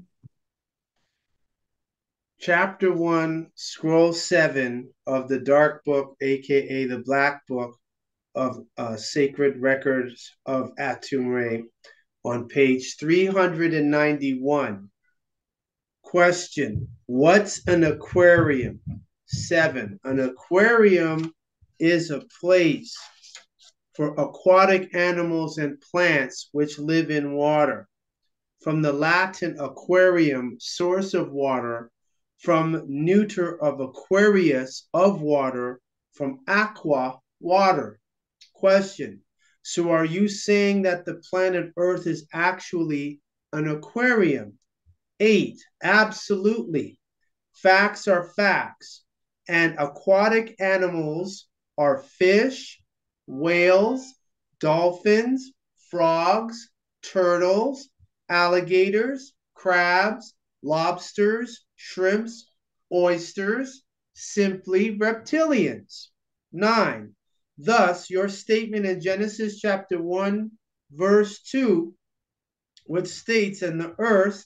Chapter 1, Scroll 7 of the Dark Book, aka the Black Book of Sacred Records of At-sik-hata, on page 391. Question: what's an aquarium? 7. An aquarium is a place for aquatic animals and plants which live in water. From the Latin aquarium, source of water, from neuter of aquarius, of water, from aqua, water. Question: so are you saying that the planet Earth is actually an aquarium? 8. Absolutely. Facts are facts. And aquatic animals are fish, whales, dolphins, frogs, turtles, alligators, crabs, lobsters, shrimps, oysters, simply reptilians. 9. Thus, your statement in Genesis chapter 1, verse 2, which states, "And the earth,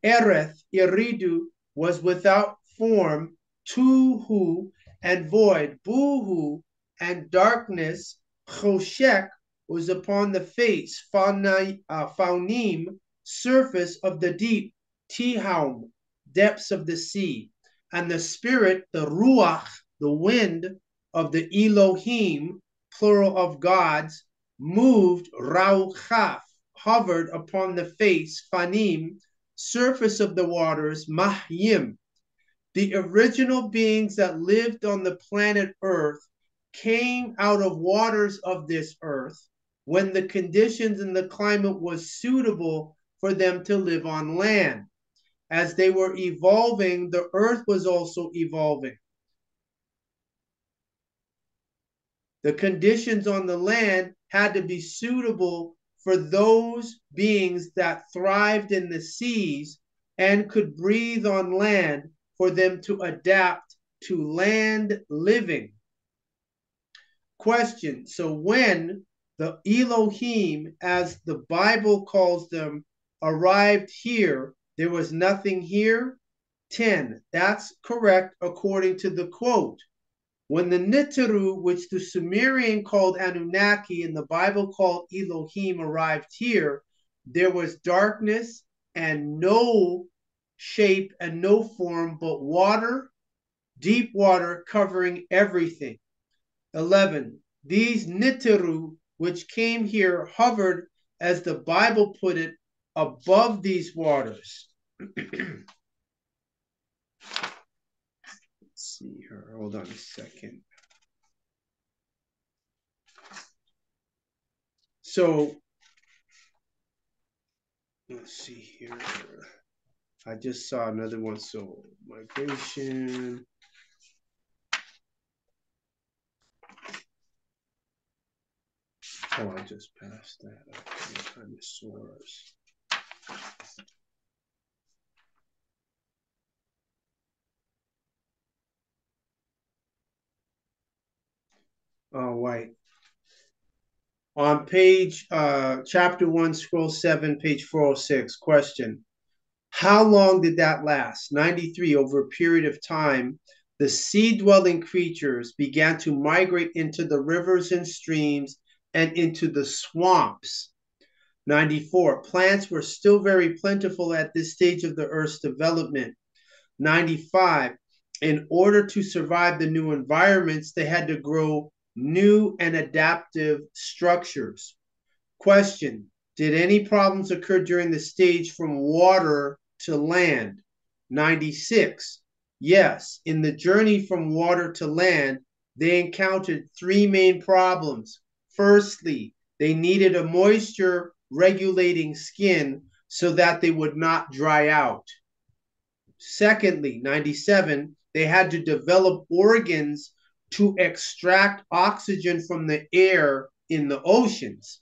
Ereth, Iridu, was without form, Tuhu, and void, Buhu, and darkness, Choshek, was upon the face, Faunim, surface of the deep, Tihaum, depths of the sea. And the spirit, the Ruach, the wind of the Elohim, plural of gods, moved, Rauchaf, hovered upon the face, Fanim, surface of the waters, Mahyim." The original beings that lived on the planet Earth came out of waters of this earth when the conditions and the climate was suitable for them to live on land. As they were evolving, the earth was also evolving. The conditions on the land had to be suitable for those beings that thrived in the seas and could breathe on land for them to adapt to land living. Question: so when the Elohim, as the Bible calls them, arrived here, there was nothing here? 10. That's correct according to the quote. When the Niteru, which the Sumerian called Anunnaki and the Bible called Elohim, arrived here, there was darkness and no shape and no form but water, deep water covering everything. 11. These Niteru, which came here, hovered, as the Bible put it, above these waters. Let's see here. Hold on a second. So, let's see here. I just saw another one. So migration. Oh, I just passed that. Okay, dinosaurs. Oh, white. On page, chapter 1, scroll 7, page 406, question. How long did that last? 93, over a period of time, the sea-dwelling creatures began to migrate into the rivers and streams and into the swamps. 94, plants were still very plentiful at this stage of the Earth's development. 95, in order to survive the new environments, they had to grow new and adaptive structures. Question, did any problems occur during the stage from water to land? 96, yes. In the journey from water to land, they encountered three main problems. Firstly, they needed a moisture regulating skin so that they would not dry out. Secondly, 97, they had to develop organs to extract oxygen from the air in the oceans.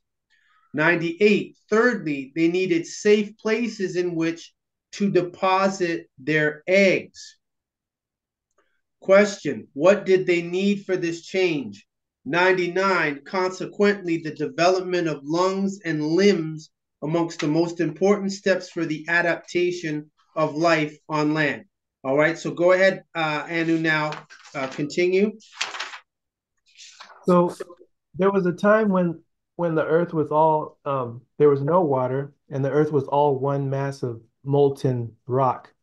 98, thirdly, they needed safe places in which to deposit their eggs. Question, what did they need for this change? 99, consequently, the development of lungs and limbs amongst the most important steps for the adaptation of life on land. All right, so go ahead, Anu, now continue.
So there was a time when the earth was all, there was no water, and the earth was all one mass of molten rock.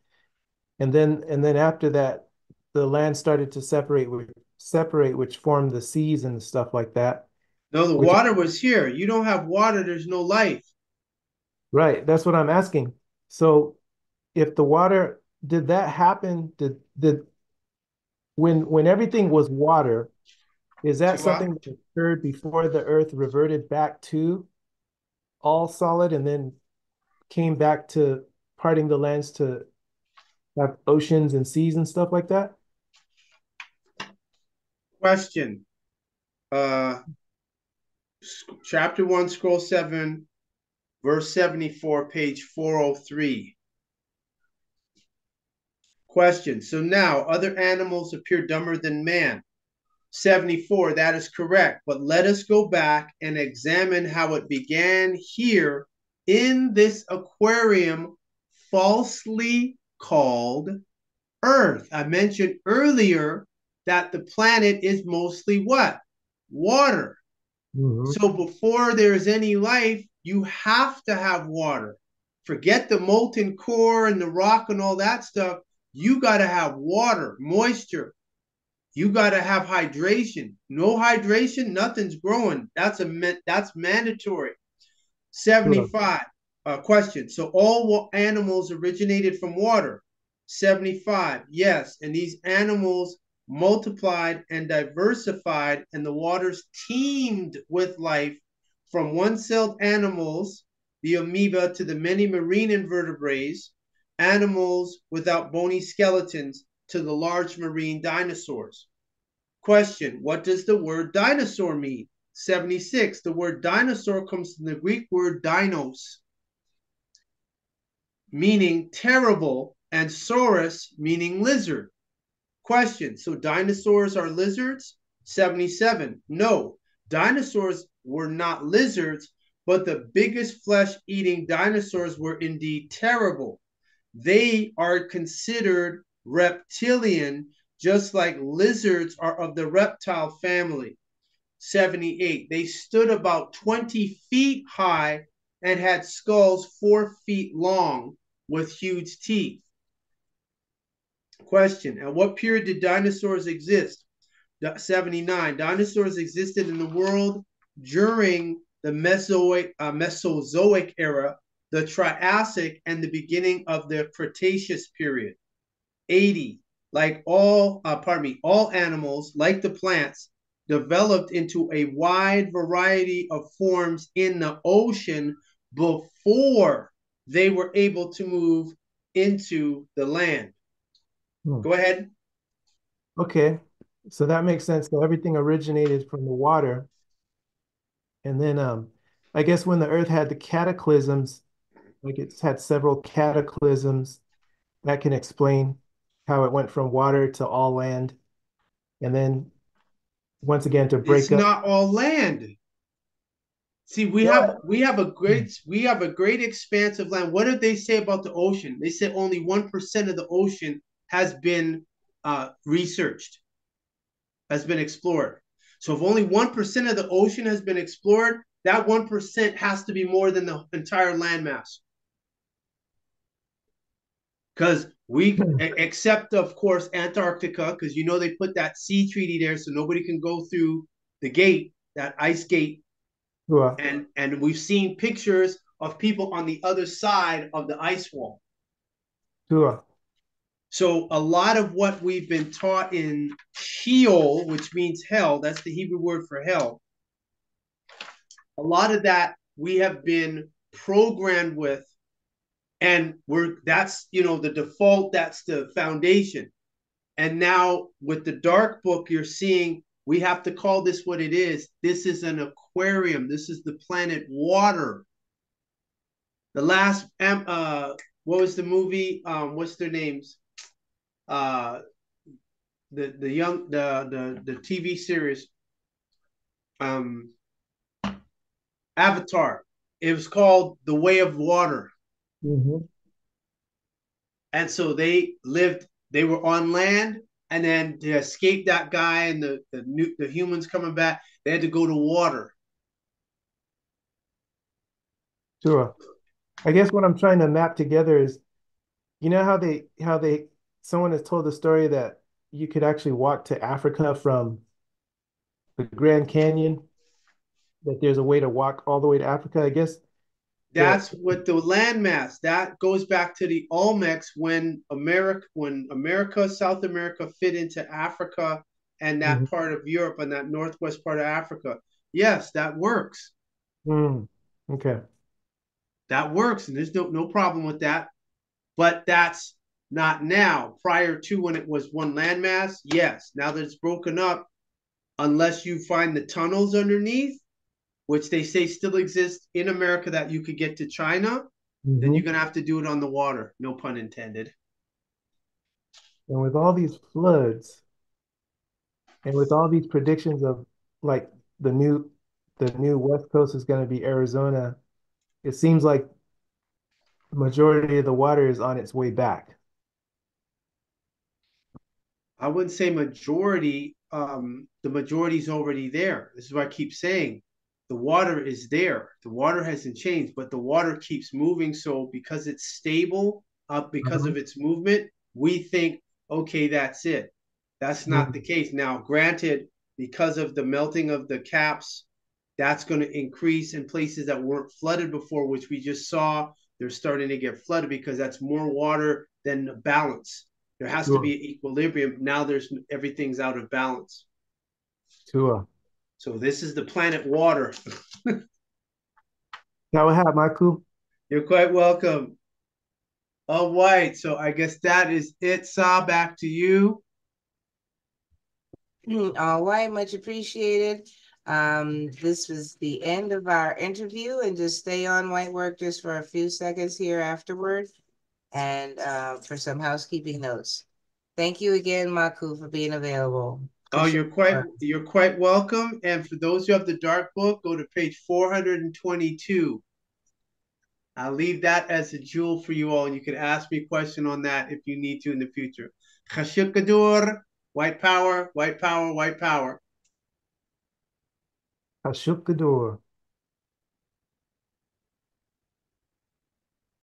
And then after that, the land started to separate, which formed the seas and stuff like that.
No, the water was here. You don't have water, there's no life.
Right, that's what I'm asking. So if the water, did that happen? Did when everything was water, is that something that occurred before the earth reverted back to all solid and then came back to parting the lands to have oceans and seas and stuff like that?
Question. Chapter 1, scroll 7, verse 74, page 403. Question. So now other animals appear dumber than man. 74, that is correct. But let us go back and examine how it began here in this aquarium falsely called Earth. I mentioned earlier that the planet is mostly what? Water. Mm-hmm. So before there's any life, you have to have water. Forget the molten core and the rock and all that stuff. You got to have water, moisture. You got to have hydration. No hydration, nothing's growing. That's mandatory. 75. Question. So all animals originated from water. 75. Yes. And these animals multiplied and diversified, and the waters teemed with life from one-celled animals, the amoeba, to the many marine invertebrates, animals without bony skeletons, to the large marine dinosaurs. Question, what does the word dinosaur mean? 76, the word dinosaur comes from the Greek word dinos, meaning terrible, and saurus, meaning lizard. Question, so dinosaurs are lizards? 77, no, dinosaurs were not lizards, but the biggest flesh-eating dinosaurs were indeed terrible. They are considered reptilian, just like lizards are of the reptile family. 78, they stood about 20 feet high and had skulls 4 feet long with huge teeth. Question, at what period did dinosaurs exist? 79, dinosaurs existed in the world during the Mesozoic era, the Triassic, and the beginning of the Cretaceous period. 80, like all animals, like the plants, developed into a wide variety of forms in the ocean before they were able to move into the land. Go ahead.
Okay, so that makes sense. So everything originated from the water. And then I guess when the earth had the cataclysms, like it's had several cataclysms, that can explain how it went from water to all land. And then once again to break
It's
up.
not all land. See, we have a great expanse of land. What did they say about the ocean? They said only 1% of the ocean has been researched, has been explored. So if only 1% of the ocean has been explored, that 1% has to be more than the entire landmass. Because we, except of course Antarctica, because you know they put that sea treaty there, so nobody can go through the gate, that ice gate.
Sure.
And we've seen pictures of people on the other side of the ice wall.
Sure.
So a lot of what we've been taught in Sheol, which means hell, that's the Hebrew word for hell. A lot of that we have been programmed with, and that's the default, that's the foundation. And now with the dark book, you're seeing we have to call this what it is. This is an aquarium. This is the planet water. The last what was the movie? What's their names? The TV series. Avatar. It was called The Way of Water.
Mm-hmm.
And so they were on land, and then to escape that guy and the humans coming back, they had to go to water.
Sure. I guess what I'm trying to map together is, you know how someone has told the story that you could actually walk to Africa from the Grand Canyon, that there's a way to walk all the way to Africa, I guess.
That's what the landmass, that goes back to the Olmecs when America, South America fit into Africa and that part of Europe and that northwest part of Africa. Yes, that works.
Okay.
That works, and there's no problem with that. But that's not now. Prior to when it was one landmass, yes. Now that it's broken up, unless you find the tunnels underneath, which they say still exist in America that you could get to China, then you're going to have to do it on the water. No pun intended.
And with all these floods and with all these predictions of like the new West Coast is going to be Arizona, it seems like the majority of the water is on its way back.
I wouldn't say majority. The majority is already there. This is what I keep saying. The water is there. The water hasn't changed, but the water keeps moving. So because it's stable, because of its movement, we think, okay, that's it. That's not the case. Now, granted, because of the melting of the caps, that's going to increase in places that weren't flooded before, which we just saw. They're starting to get flooded because that's more water than the balance. There has to be an equilibrium. Now everything's out of balance.
Sure.
So this is the planet water.
Shaayuaat, Michael.
You're quite welcome. All right. So I guess that is it, Sa. Back to you.
All right. Much appreciated. This was the end of our interview, and just stay on White Work just for a few seconds here afterward, and for some housekeeping notes. Thank you again, Maku, for being available.
Oh, you're quite welcome. And for those who have the dark book, go to page 422. I'll leave that as a jewel for you all, and you can ask me a question on that if you need to in the future. Khashikadur, white power, white power, white power.
Ashuk Kadur.